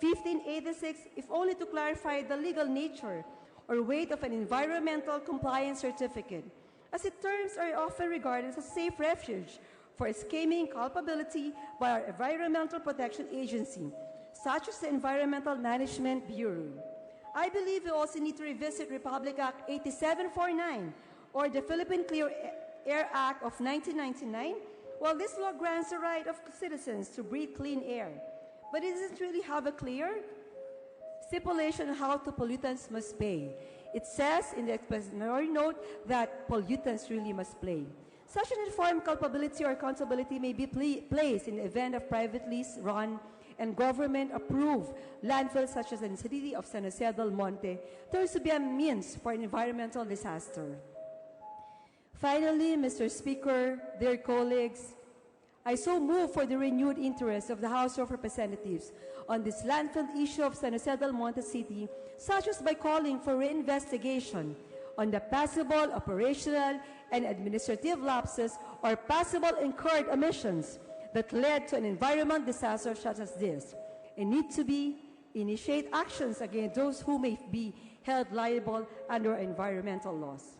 1586, if only to clarify the legal nature or weight of an environmental compliance certificate, as its terms are often regarded as a safe refuge for escaping culpability by our Environmental Protection Agency, such as the Environmental Management Bureau. I believe we also need to revisit Republic Act 8749 or the Philippine Clear Air Act of 1999. While this law grants the right of citizens to breathe clean air, but it doesn't really have a clear stipulation on how the pollutants must pay. It says in the explanatory note that pollutants really must pay. Such an informed culpability or accountability may be placed in the event of privately run and government-approved landfills such as in the city of San Jose del Monte. There is to be a means for an environmental disaster. Finally, Mr. Speaker, dear colleagues, I so move for the renewed interest of the House of Representatives on this landfill issue of San Jose del Monte City, such as by calling for reinvestigation on the possible operational and administrative lapses or possible incurred omissions that led to an environmental disaster such as this, and need to initiate actions against those who may be held liable under environmental laws.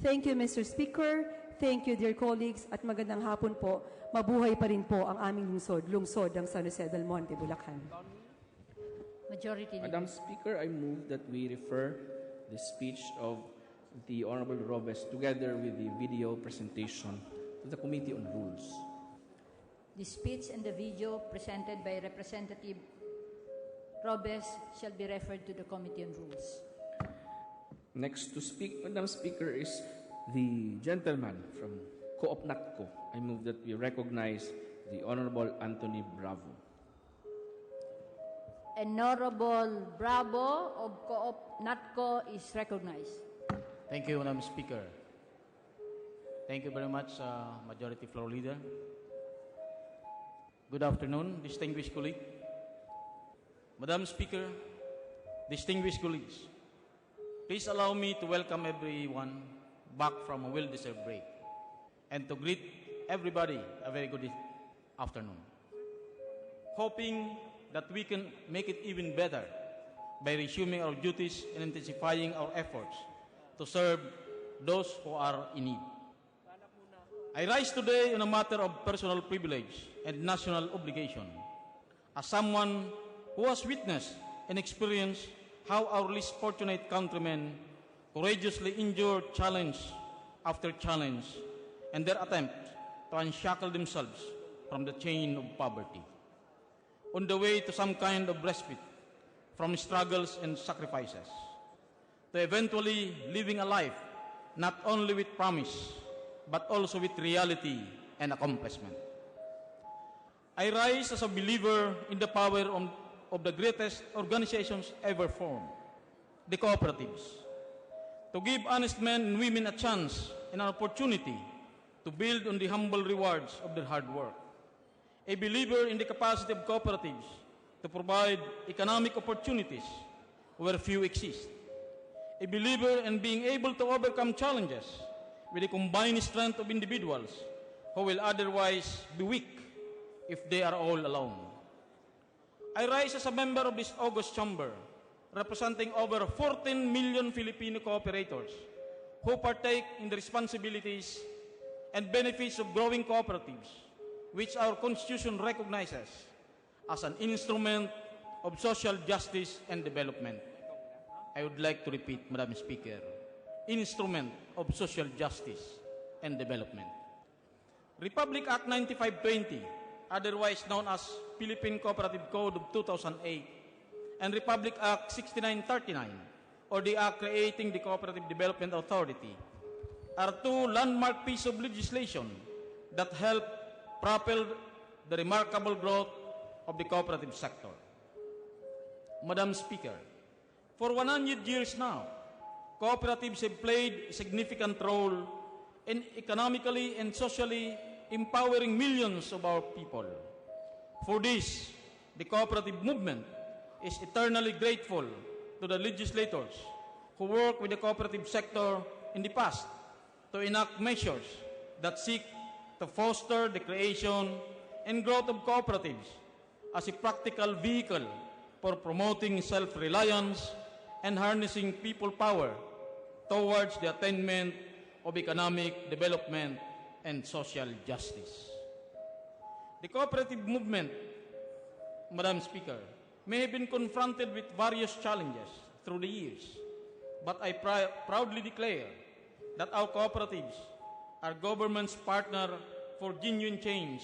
Thank you, Mr. Speaker. Thank you, dear colleagues, at magandang hapon po. Mabuhay pa rin po ang aming lungsod ng San Jose del Monte, Bulacan. Majority Leader. Madam Speaker, I move that we refer the speech of the Honorable Robes together with the video presentation to the Committee on Rules. The speech and the video presented by Representative Robes shall be referred to the Committee on Rules. Next to speak, Madam Speaker, is the gentleman from Co-op NATCO. I move that we recognize the Honorable Anthony Bravo. Honorable Bravo of Co-op NATCO is recognized. Thank you, Madam Speaker. Thank you very much, Majority Floor Leader. Good afternoon, distinguished colleagues. Madam Speaker, distinguished colleagues, please allow me to welcome everyone back from a well-deserved break and to greet everybody a very good afternoon. Hoping that we can make it even better by resuming our duties and intensifying our efforts to serve those who are in need. I rise today on a matter of personal privilege and national obligation as someone who has witnessed and experienced how our least fortunate countrymen courageously endure challenge after challenge and their attempt to unshackle themselves from the chain of poverty, on the way to some kind of respite from struggles and sacrifices, to eventually living a life not only with promise, but also with reality and accomplishment. I rise as a believer in the power of the greatest organizations ever formed, the cooperatives, to give honest men and women a chance and an opportunity to build on the humble rewards of their hard work. A believer in the capacity of cooperatives to provide economic opportunities where few exist. A believer in being able to overcome challenges with the combined strength of individuals who will otherwise be weak if they are all alone. I rise as a member of this august chamber, representing over 14 million Filipino cooperators who partake in the responsibilities and benefits of growing cooperatives, which our Constitution recognizes as an instrument of social justice and development. I would like to repeat, Madam Speaker, instrument of social justice and development. Republic Act 9520, otherwise known as Philippine Cooperative Code of 2008, and Republic Act 6939, or the Act creating the Cooperative Development Authority, are two landmark pieces of legislation that help propel the remarkable growth of the cooperative sector. Madam Speaker, for 100 years now, cooperatives have played a significant role in economically and socially empowering millions of our people. For this, the cooperative movement is eternally grateful to the legislators who worked with the cooperative sector in the past to enact measures that seek to foster the creation and growth of cooperatives as a practical vehicle for promoting self-reliance and harnessing people power towards the attainment of economic development and social justice. The cooperative movement, Madam Speaker, may have been confronted with various challenges through the years, but I proudly declare that our cooperatives are government's partner for genuine change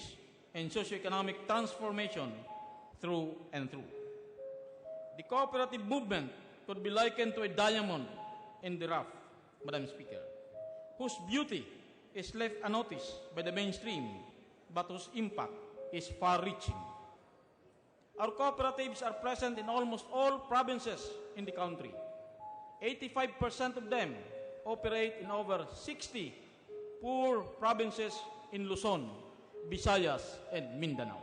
and socioeconomic transformation through and through. The cooperative movement could be likened to a diamond in the rough, Madam Speaker, whose beauty is left unnoticed by the mainstream, but whose impact is far-reaching. Our cooperatives are present in almost all provinces in the country. 85% of them operate in over 60 poor provinces in Luzon, Visayas, and Mindanao.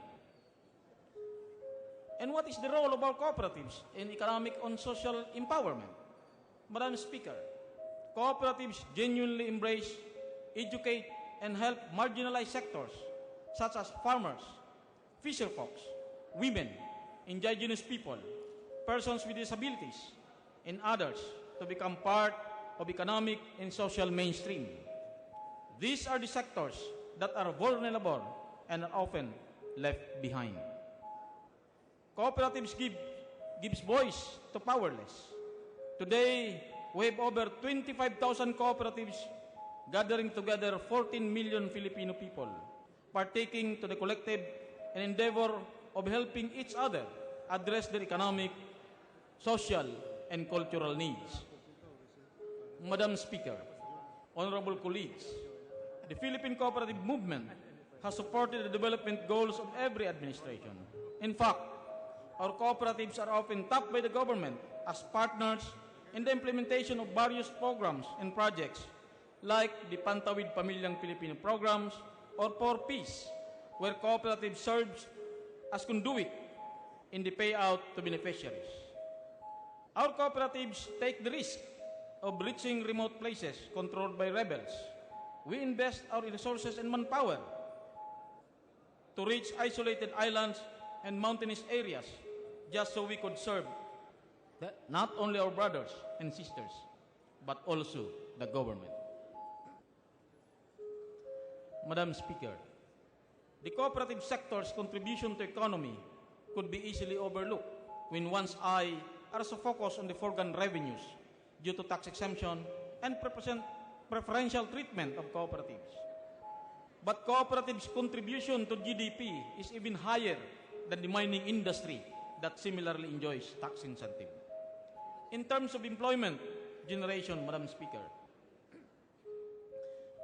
And what is the role of our cooperatives in economic and social empowerment? Madam Speaker, cooperatives genuinely embrace, educate, and help marginalized sectors such as farmers, fisherfolks, women, indigenous people, persons with disabilities, and others to become part of economic and social mainstream. These are the sectors that are vulnerable and are often left behind. Cooperatives gives voice to powerless. Today, we have over 25,000 cooperatives gathering together 14 million Filipino people, partaking to the collective and endeavor of helping each other address their economic, social, and cultural needs. Madam Speaker, honorable colleagues, the Philippine cooperative movement has supported the development goals of every administration. In fact, our cooperatives are often tapped by the government as partners in the implementation of various programs and projects like the Pantawid Pamilyang Pilipino programs or For Peace, where cooperative serves as conduit in the payout to beneficiaries. Our cooperatives take the risk of reaching remote places controlled by rebels. We invest our resources and manpower to reach isolated islands and mountainous areas just so we could serve not only our brothers and sisters, but also the government. Madam Speaker, the cooperative sector's contribution to economy could be easily overlooked when one's eye are so focused on the foregone revenues due to tax exemption and preferential treatment of cooperatives. But cooperatives' contribution to GDP is even higher than the mining industry that similarly enjoys tax incentive. In terms of employment generation, Madam Speaker,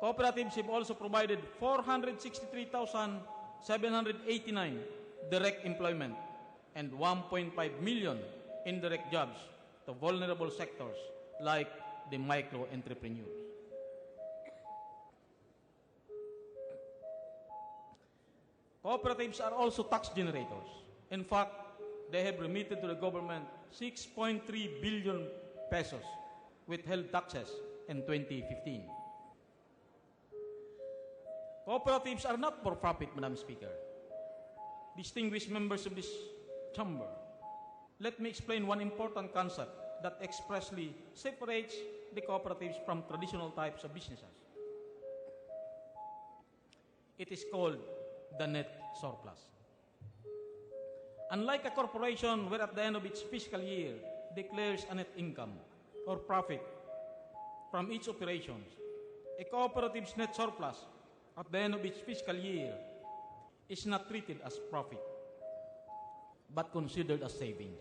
cooperatives have also provided 463,789 direct employment and 1.5 million indirect jobs to vulnerable sectors like the micro-entrepreneurs. Cooperatives are also tax generators. In fact, they have remitted to the government 6.3 billion pesos withheld taxes in 2015. Cooperatives are not for profit, Madam Speaker. Distinguished members of this chamber, let me explain one important concept that expressly separates the cooperatives from traditional types of businesses. It is called the net surplus. Unlike a corporation where at the end of its fiscal year declares a net income or profit from its operations, a cooperative's net surplus at the end of its fiscal year is not treated as profit, but considered as savings.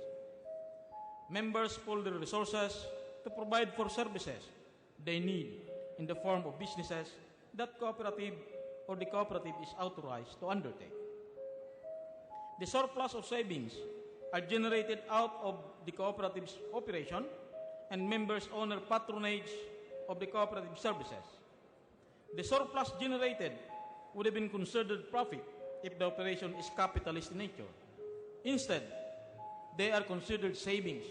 Members pool their resources to provide for services they need in the form of businesses that cooperative or the cooperative is authorized to undertake. The surplus of savings are generated out of the cooperative's operation and members' owner patronage of the cooperative services. The surplus generated would have been considered profit if the operation is capitalist in nature. Instead, they are considered savings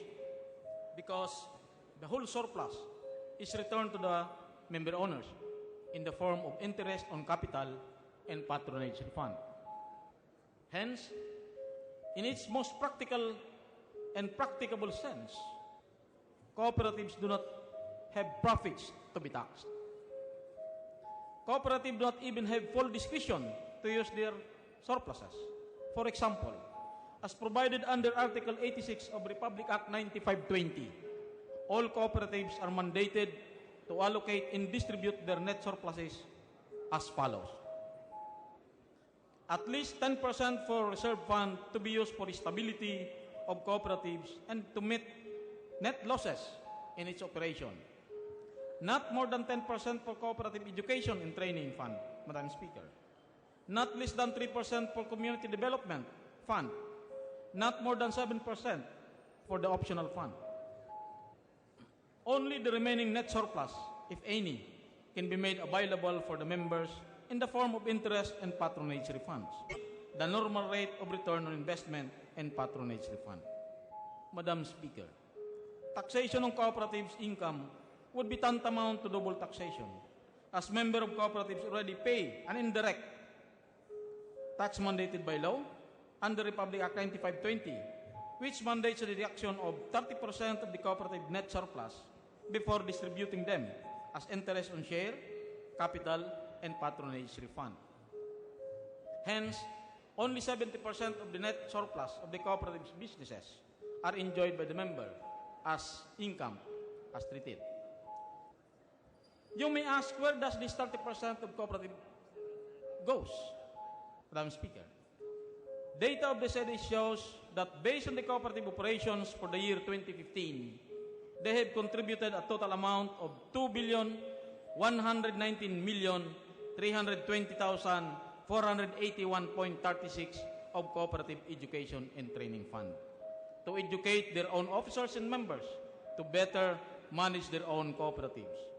because the whole surplus is returned to the member owners in the form of interest on capital and patronage refund. Hence, in its most practical and practicable sense, cooperatives do not have profits to be taxed. Cooperatives do not even have full discretion to use their surpluses. For example, as provided under Article 86 of Republic Act 9520, all cooperatives are mandated to allocate and distribute their net surpluses as follows. At least 10% for reserve fund to be used for the stability of cooperatives and to meet net losses in its operation. Not more than 10% for cooperative education and training fund, Madam Speaker. Not less than 3% for community development fund. Not more than 7% for the optional fund. Only the remaining net surplus, if any, can be made available for the members in the form of interest and patronage refunds, the normal rate of return on investment and patronage refund. Madam Speaker, taxation of cooperatives' income would be tantamount to double taxation, as members of cooperatives already pay an indirect tax mandated by law under Republic Act 9520, which mandates the deduction of 30% of the cooperative net surplus before distributing them as interest on share, capital, and patronage refund. Hence, only 70% of the net surplus of the cooperative's businesses are enjoyed by the member as income as treated. You may ask, where does this 30% of cooperative goes, Madam Speaker? Data of the SEDI shows that based on the cooperative operations for the year 2015, they have contributed a total amount of 2,119,320,481.36 of cooperative education and training fund to educate their own officers and members to better manage their own cooperatives.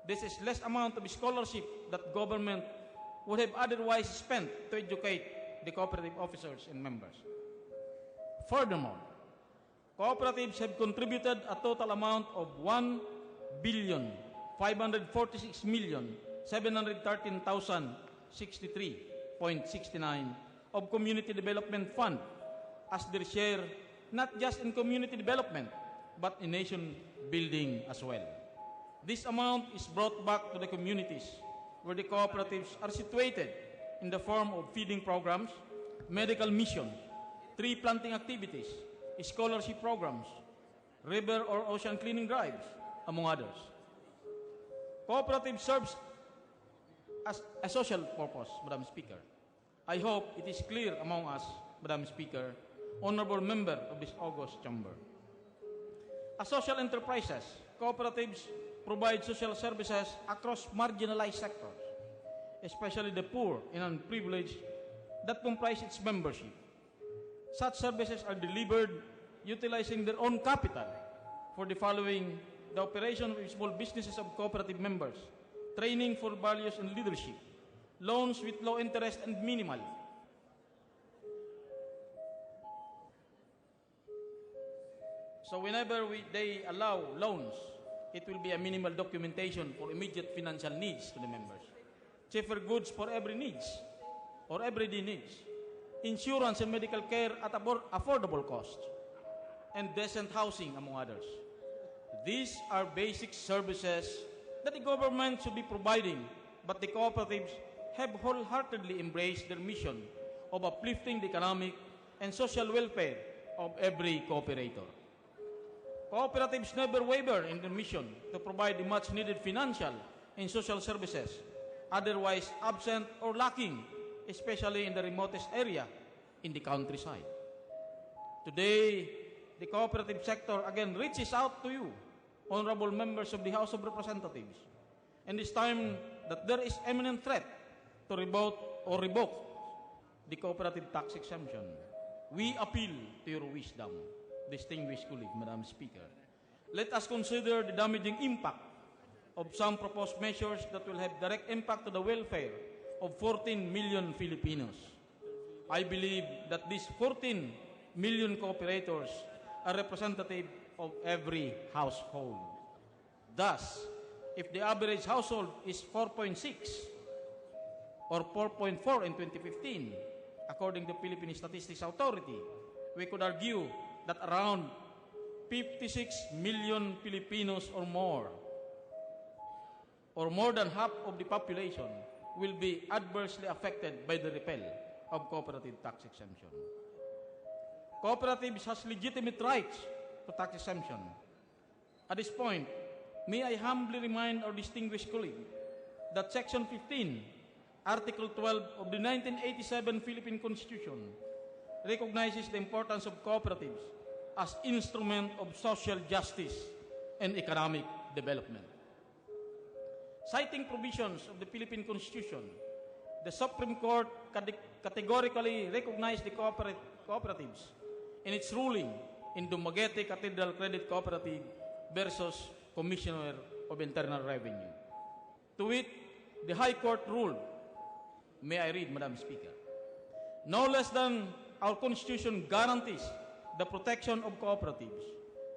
This is less amount of scholarship that government would have otherwise spent to educate the cooperative officers and members. Furthermore, cooperatives have contributed a total amount of 1,546,713,063.69 of community development fund as their share, not just in community development, but in nation building as well. This amount is brought back to the communities where the cooperatives are situated in the form of feeding programs, medical missions, tree planting activities, scholarship programs, river or ocean cleaning drives, among others. Cooperative serves as a social purpose, Madam Speaker. I hope it is clear among us, Madam Speaker, honorable member of this august chamber. As social enterprises, cooperatives provide social services across marginalized sectors, especially the poor and unprivileged that comprise its membership. Such services are delivered utilizing their own capital for the following: the operation of small businesses of cooperative members, training for values and leadership, loans with low interest and minimal. So whenever they allow loans, it will be a minimal documentation for immediate financial needs to the members, cheaper goods for every needs or everyday needs, insurance and medical care at affordable cost, and decent housing, among others. These are basic services that the government should be providing, but the cooperatives have wholeheartedly embraced their mission of uplifting the economic and social welfare of every cooperator. Cooperatives never waver in their mission to provide the much-needed financial and social services, otherwise absent or lacking, especially in the remotest area in the countryside. Today, the cooperative sector again reaches out to you, honorable members of the House of Representatives, and it's time that there is imminent threat to revoke the cooperative tax exemption. We appeal to your wisdom, distinguished colleague, Madam Speaker. Let us consider the damaging impact of some proposed measures that will have direct impact to the welfare of 14 million Filipinos. I believe that these 14 million cooperators are representative of every household. Thus, if the average household is 4.6 or 4.4 in 2015, according to Philippine Statistics Authority, we could argue that around 56 million Filipinos or more than half of the population, will be adversely affected by the repeal of cooperative tax exemption. Cooperatives has legitimate rights to tax exemption. At this point, may I humbly remind our distinguished colleague that Section 15, Article 12 of the 1987 Philippine Constitution recognizes the importance of cooperatives as instrument of social justice and economic development. Citing provisions of the Philippine Constitution, the Supreme Court categorically recognized the cooperatives in its ruling in Dumaguete Cathedral Credit Cooperative versus Commissioner of Internal Revenue. To it, the High Court ruled, may I read, Madam Speaker, no less than our Constitution guarantees the protection of cooperatives.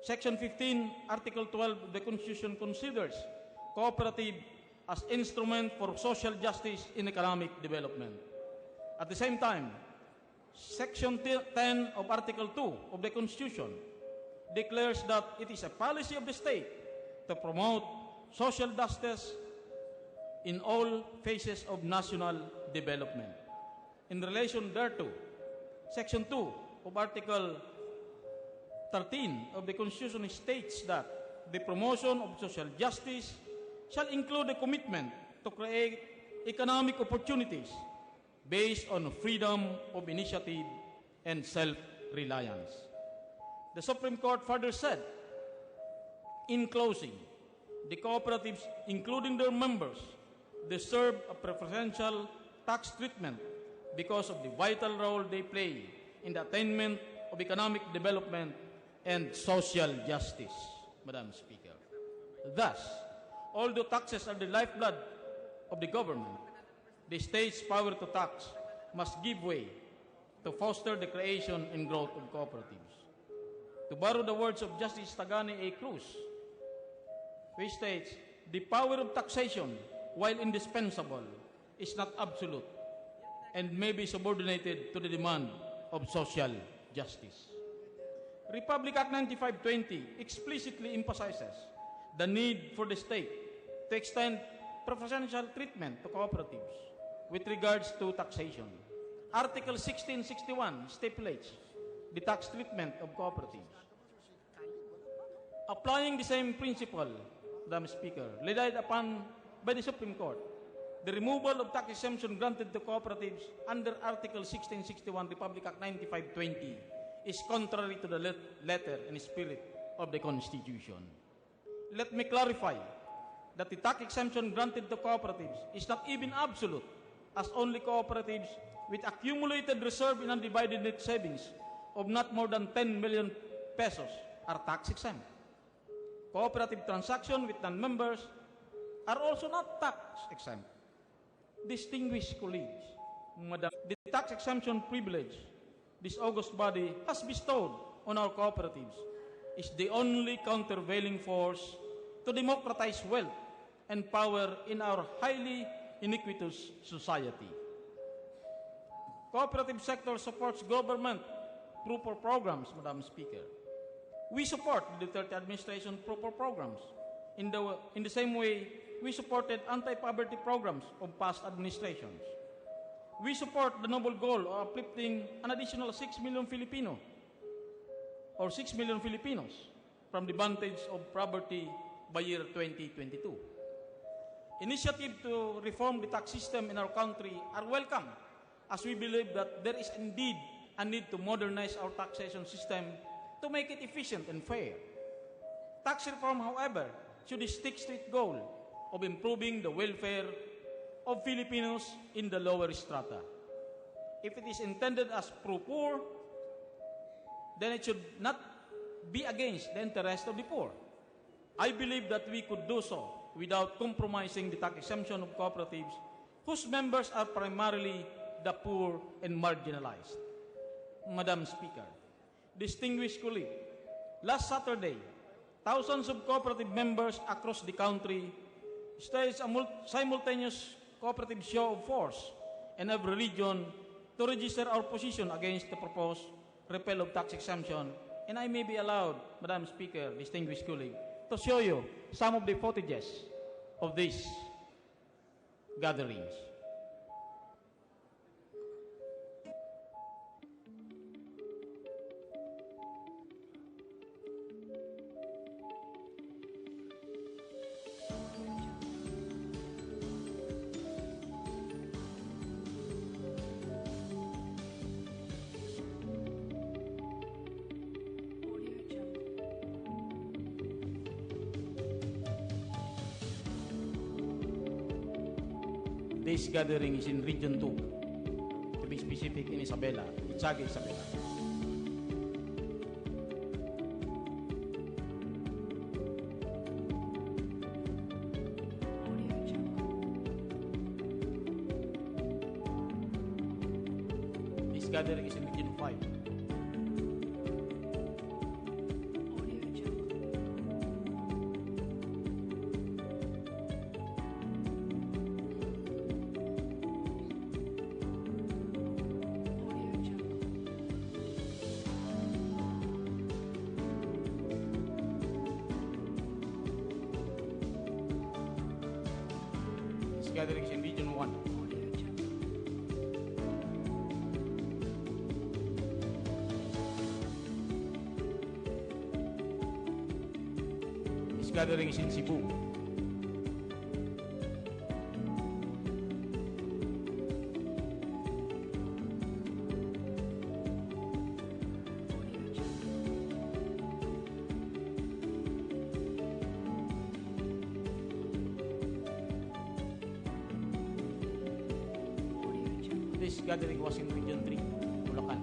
Section 15, Article 12 of the Constitution considers cooperative as instrument for social justice in economic development. At the same time, Section 10 of Article 2 of the Constitution declares that it is a policy of the state to promote social justice in all phases of national development. In relation thereto, Section 2 of Article 13 of the Constitution states that the promotion of social justice shall include a commitment to create economic opportunities based on freedom of initiative and self-reliance. The Supreme Court further said, in closing, the cooperatives, including their members, deserve a preferential tax treatment because of the vital role they play in the attainment of economic development and social justice, Madam Speaker. Thus, although taxes are the lifeblood of the government, the state's power to tax must give way to foster the creation and growth of cooperatives. To borrow the words of Justice Tagani A. Cruz, which states, the power of taxation, while indispensable, is not absolute and may be subordinated to the demand of social justice. Republic Act 9520 explicitly emphasizes the need for the state to extend preferential treatment to cooperatives with regards to taxation. Article 1661 stipulates the tax treatment of cooperatives. Applying the same principle, Madam Speaker, relied upon by the Supreme Court, the removal of tax exemption granted to cooperatives under Article 1661 Republic Act 9520 is contrary to the letter and spirit of the Constitution. Let me clarify that the tax exemption granted to cooperatives is not even absolute, as only cooperatives with accumulated reserve in undivided net savings of not more than 10 million pesos are tax exempt. Cooperative transactions with non-members are also not tax exempt. Distinguished colleagues, Madam, the tax exemption privilege this august body has bestowed on our cooperatives is the only countervailing force to democratize wealth and power in our highly iniquitous society. Cooperative sector supports government proper programs, Madam Speaker. We support the Duterte administration proper programs. In the same way, we supported anti-poverty programs of past administrations. We support the noble goal of uplifting an additional 6 million Filipino or 6 million Filipinos from the bondage of poverty by year 2022. Initiatives to reform the tax system in our country are welcome, as we believe that there is indeed a need to modernize our taxation system to make it efficient and fair. Tax reform, however, should stick to its goal of improving the welfare of Filipinos in the lower strata. If it is intended as pro-poor, then it should not be against the interest of the poor. I believe that we could do so without compromising the tax exemption of cooperatives whose members are primarily the poor and marginalized. Madam Speaker, distinguished colleague, last Saturday, thousands of cooperative members across the country staged a simultaneous cooperative show of force in every region to register our position against the proposed repeal of tax exemption. And I may be allowed, Madam Speaker, distinguished colleague, to show you some of the footages of these gatherings. This gathering is in Region 2, to be specific in Isabela, Itsaga, Isabela. This gathering is in Region 5. gatherings in Region 1. This gathering is in Cebu. This gathering was in Region 3, Bulacan.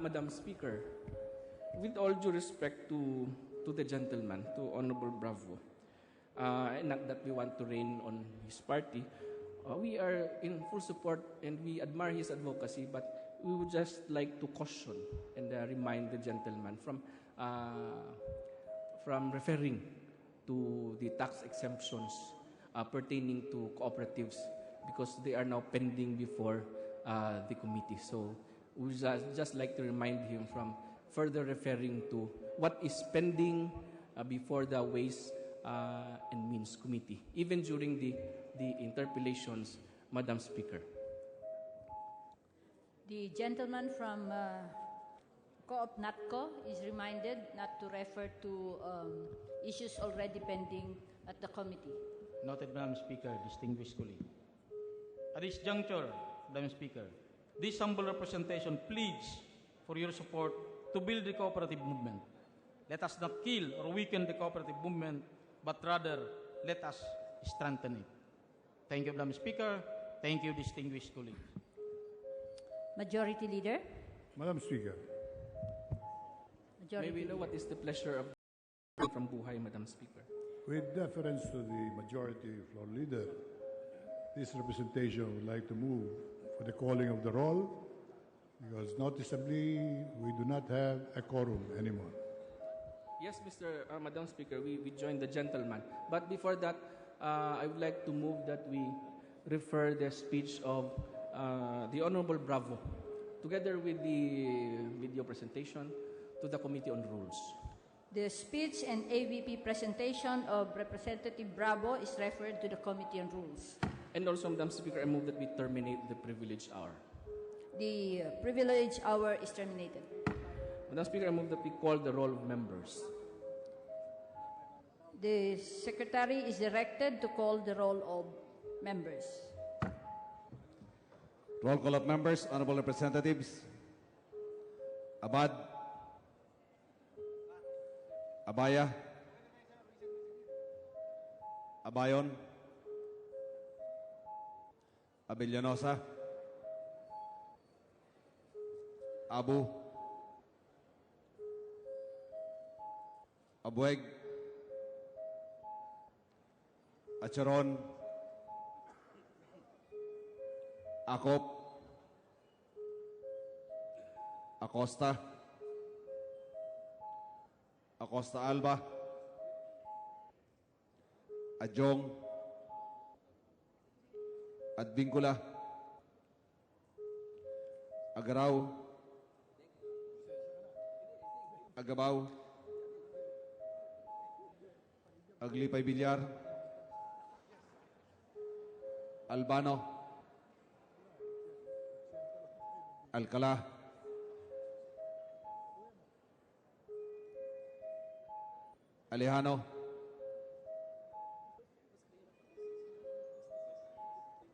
Madam Speaker, with all due respect to the gentleman, to Honorable Bravo, and not that we want to rain on his party, we are in full support and we admire his advocacy, but we would just like to caution and remind the gentleman from referring to the tax exemptions pertaining to cooperatives, because they are now pending before the committee. So we just like to remind him from further referring to what is pending before the Ways and Means Committee, even during the interpellations, Madam Speaker. The gentleman from Co-op NATCO is reminded not to refer to issues already pending at the committee. Noted, Madam Speaker, distinguished colleague. At this juncture, Madam Speaker, this humble representation pleads for your support to build the cooperative movement. Let us not kill or weaken the cooperative movement, but rather let us strengthen it. Thank you, Madam Speaker. Thank you, distinguished colleagues. Majority Leader. Madam Speaker, Majority May we know Leader. what is the pleasure of from Buhay, Madam Speaker? with deference to the majority floor leader, this representation would like to move for the calling of the roll, because noticeably we do not have a quorum anymore. Yes, Madam Speaker, we join the gentleman. But before that, I would like to move that we refer the speech of the Honorable Bravo, together with the video presentation, to the Committee on Rules. The speech and AVP presentation of Representative Bravo is referred to the Committee on Rules. And also, Madam Speaker, I move that we terminate the privilege hour. The privilege hour is terminated. Madam Speaker, I move that we call the roll of members. The Secretary is directed to call the roll of members. Roll call of members, honorable representatives. Abad. Abaya. Abayon. Abellanosa. Abu. Abueg. Acharon. Akop. Acosta. Acosta Alba. Adjong. Advincula. Agaraw. Agabaw. Aglipay Bilyar. Albano. Alcala. Alejano.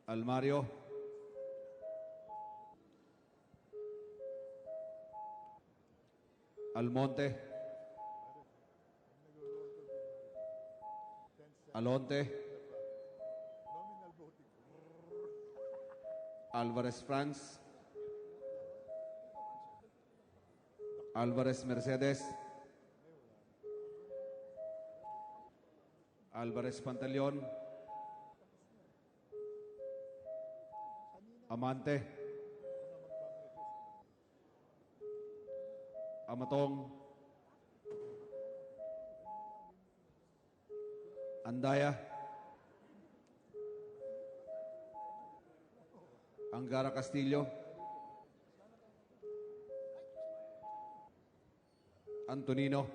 Almario. Almonte. Alonte. Alvarez Franz. Alvarez Mercedes. Alvarez Pantaleon. Amante. Amatong. Andaya. Angara Castillo. Antonino.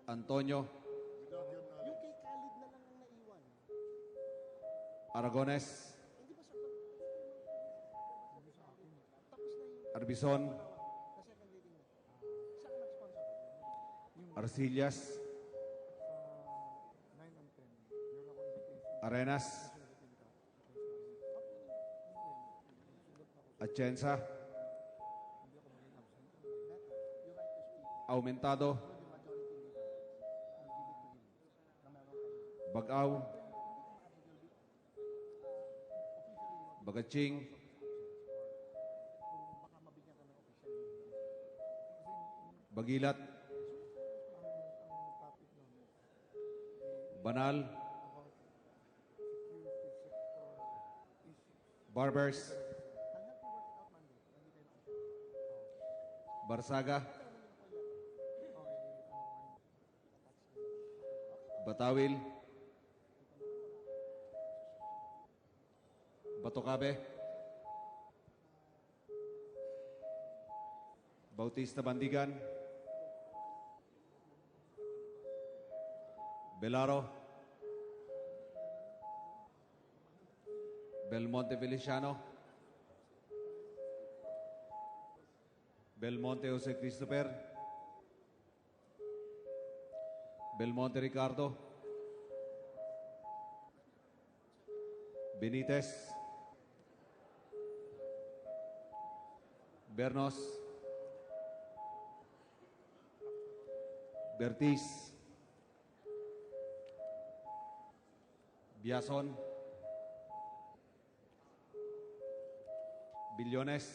Antonio. Aragones. Arbison. Arcillas. Arenas. Atienza. Aumentado. Bagaw. Bagaching. Bagilat. Banal. Barbers. Barsaga. Batawil. Batocabe. Bautista Bandigan. Belaro. Belmonte Feliciano. Belmonte Jose Christopher. Belmonte Ricardo. Benitez. Bernos. Bertiz. Biason. Billones.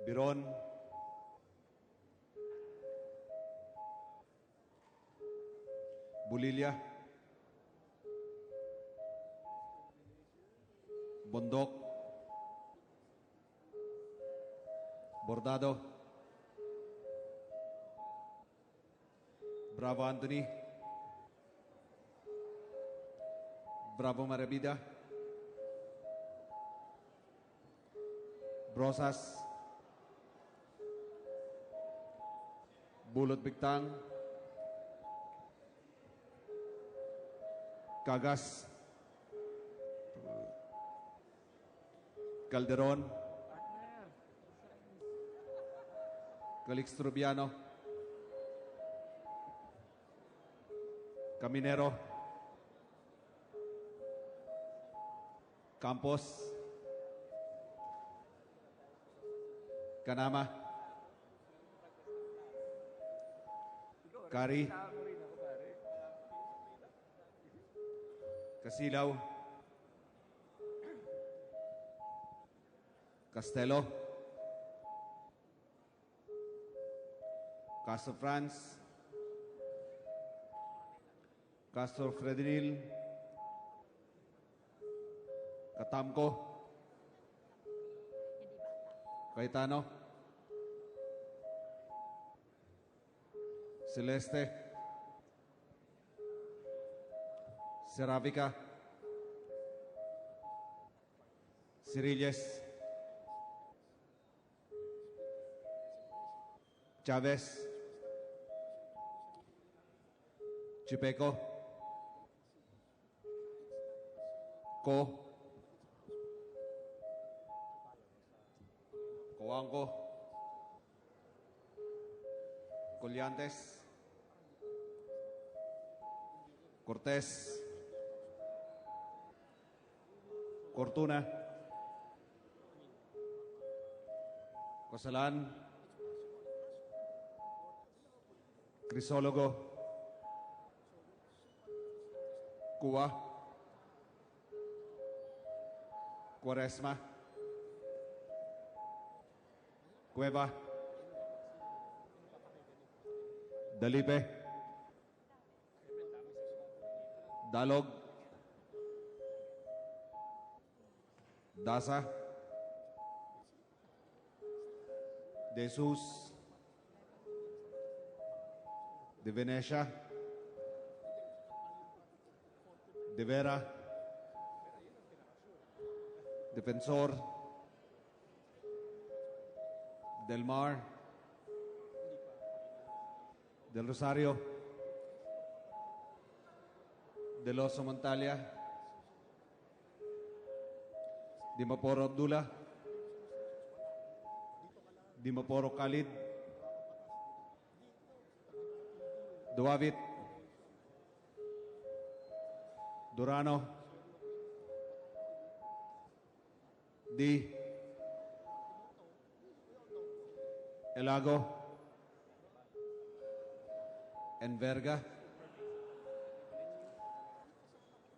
Biron. Bulilia. Bondok. Bordado. Bravo Anthony. Bravo Marabida. Brosas. Bulot Bigtang. Cagas. Calderon. Calixto Rubiano. Caminero. Campos, Kanama, Kari, Kasilaw, Castelo, Castro Franz, Castro Fredinil, Katamko, Cayetano, Celeste, Seravica, Cirilles, Chavez, Chipeco, Ko, Coanco, Colliantes, Cortés, Cortuna, Cosalan, Crisólogo, Cuba, Cuaresma, Cueva, Dalipe, Dalog, Dasa, De Jesus, De Venecia, De Vera, Defensor, Del Mar, Del Rosario, Del Oso Montalia, Dimaporo Abdullah, Dimaporo Khalid, Duavit, Durano, D, Elago, Enverga,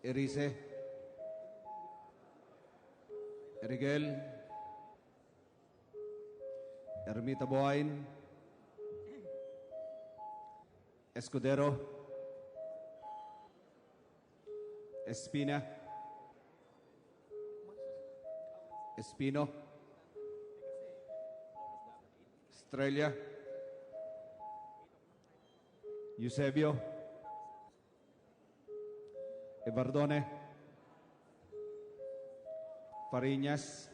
Erice, Erigel, Ermita Boain, Escudero, Espina, Espino, Estrella, Eusebio, Evardone, Fariñas,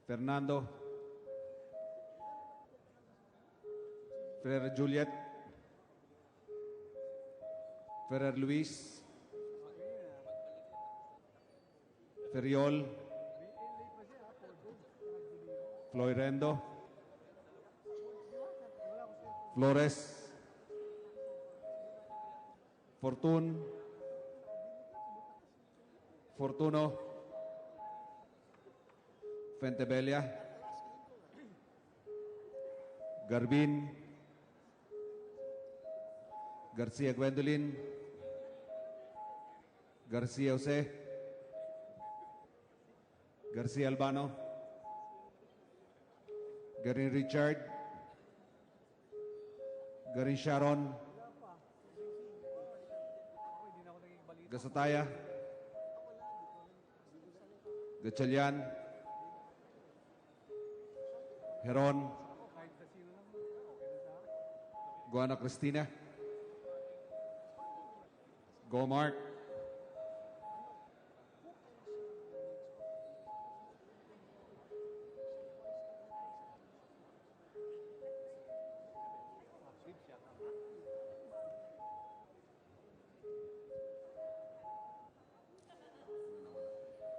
Fernando, Ferrer Juliet, Ferrer Luis, Feriol, Floirendo, Flores, Fortun, Fortuno, Fentebelia, Garbin, Garcia Gwendolyn, Garcia Jose, Garcia Albano, Garin Richard, Garin Sharon, Gasataya, Gatchalian, Heron, Guana Cristina, Gomart,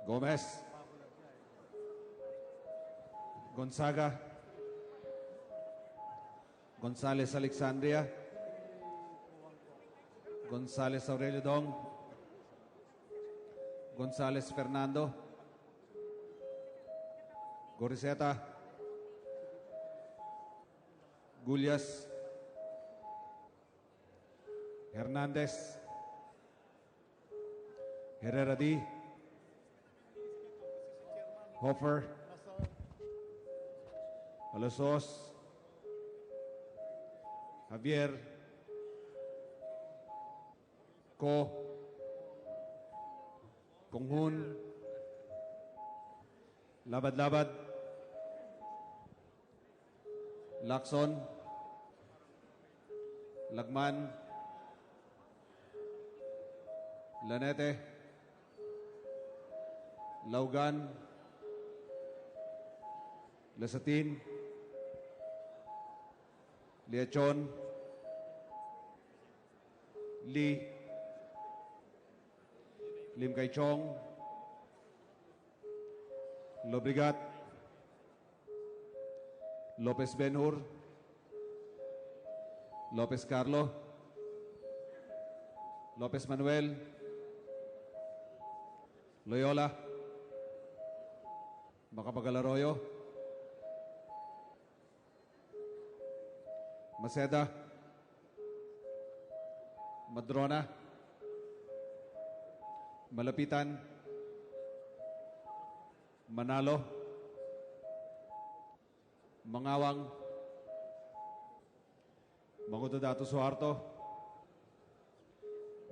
Gomez, Gonzaga, Gonzales Alexandria, Gonzales Aurelio Dong, Gonzales Fernando, Goriseta, Gullias, Hernandez, Herrera D, Hofer, Alasos, Javier, Ko, Konghun, Labad-Labad, Lacson, Lagman, Lanete, Laugan, Lasatin, Liachon, Lee, Lim Kai Chong, Lobrigat, Lopez Benhur, Lopez Carlo, Lopez Manuel, Loyola, Macapagal Arroyo, Maceda, Madrona, Malapitan, Manalo, Mangawang, Mangudadato Suharto,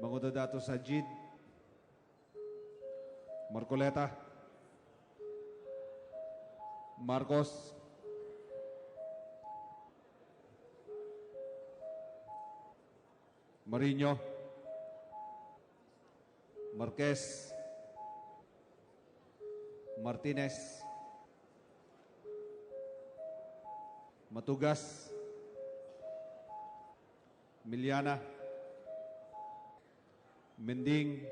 Mangudadato Sajid, Marcoleta, Marcos, Mariño, Marquez, Martinez, Matugas, Miliana, Mending,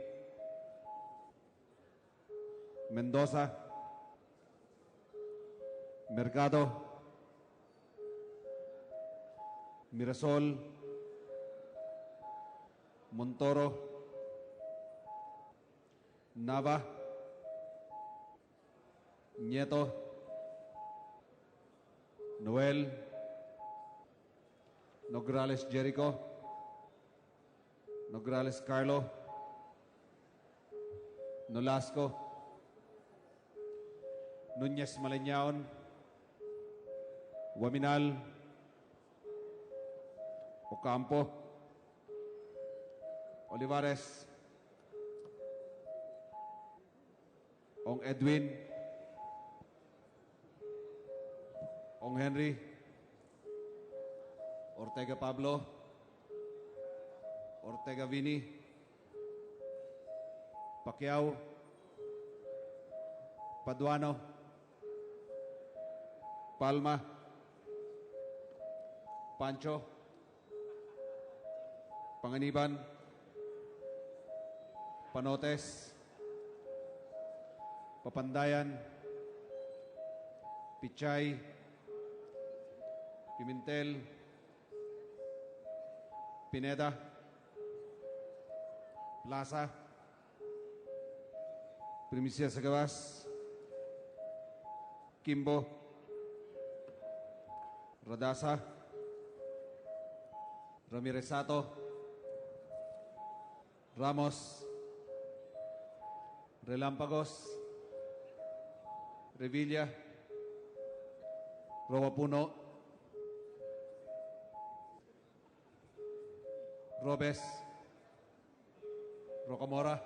Mendoza, Mercado, Mirasol, Montoro, Nava, Nieto, Noel, Nograles Jericho, Nograles Carlo, Nolasco, Nunez Maleñaon, Waminal, Ocampo, Olivares, Ong Edwin, Ong Henry, Ortega Pablo, Ortega Vini, Pacquiao, Paduano, Palma, Pancho, Panganiban, Panotes, Papandayan, Pichay, Pimentel, Pineda, Plaza, Primicia Sagabas, Kimbo, Radasa, Ramirez Sato, Ramos, Relámpagos, Revilla, Robapuno, Robes, Rocamora,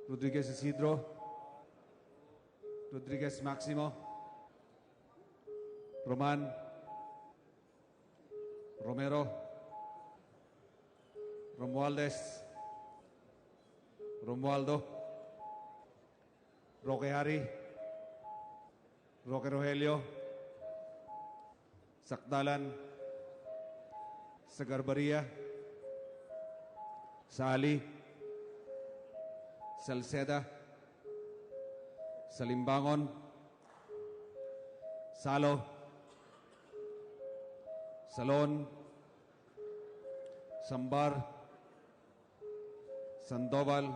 Rodriguez Isidro, Rodriguez Maximo, Roman, Romero, Romualdez, Romualdo, Roque Hari, Roque Rogelio, Sakdalan, Sagarbaria, Sali, Salceda, Salimbangon, Salo, Salon, Sambar, Sandoval,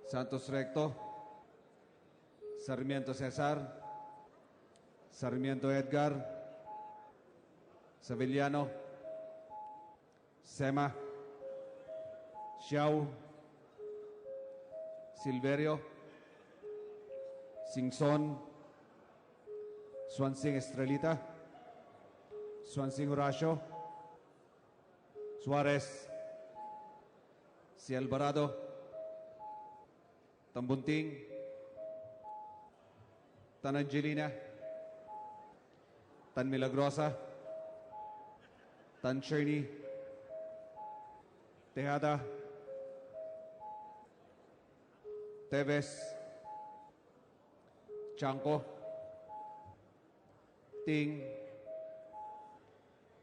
Santos Recto, Sarmiento Cesar, Sarmiento Edgar, Savillano, Sema, Xiao, Silverio, Singson, Swansing Estrelita, Swansing Horacio, Suarez, Si Alvarado, Tambunting, Tan Angelina, Tan Milagrosa, Tan Cherny, Tejada, Teves, Chanco, Ting,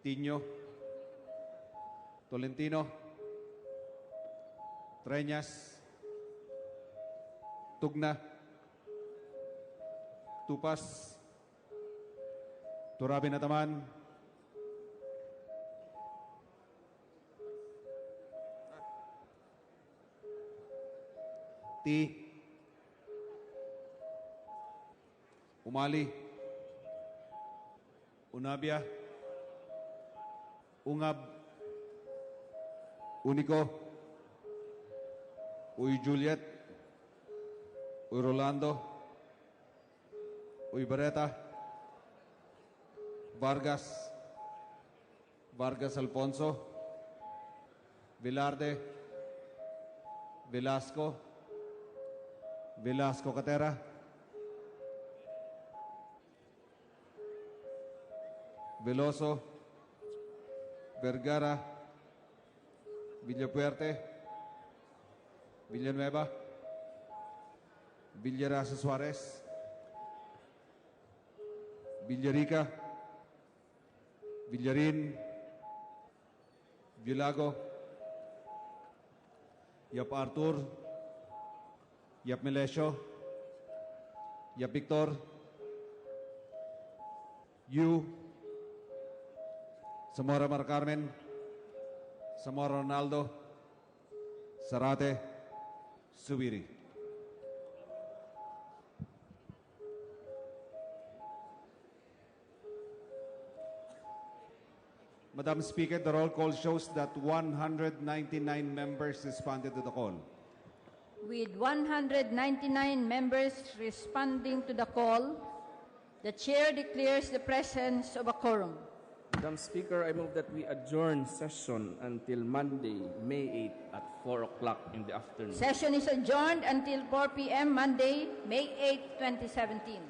Tiño, Tolentino, Treñas, Tugna, Tupas, Turabi Nataman, T, Umali, Unabia, Ungab, Unico, Uy Juliet, Uy Rolando, Uy Barreta, Vargas, Vargas Alfonso, Velarde, Velasco, Velasco Catera, Veloso, Vergara, Villapuerte, Villanueva, Villarasa Suarez, Villarica, Villarin, Villago, Yap Artur, Yap Melesio, Yap Victor, Yu, Zamora Mar Carmen, Zamora Ronaldo, Sarate, Subiri. Madam Speaker, the roll call shows that 199 members responded to the call. With 199 members responding to the call, the chair declares the presence of a quorum. Madam Speaker, I move that we adjourn session until Monday, May 8 at 4 o'clock in the afternoon. Session is adjourned until 4 p.m. Monday, May 8, 2017.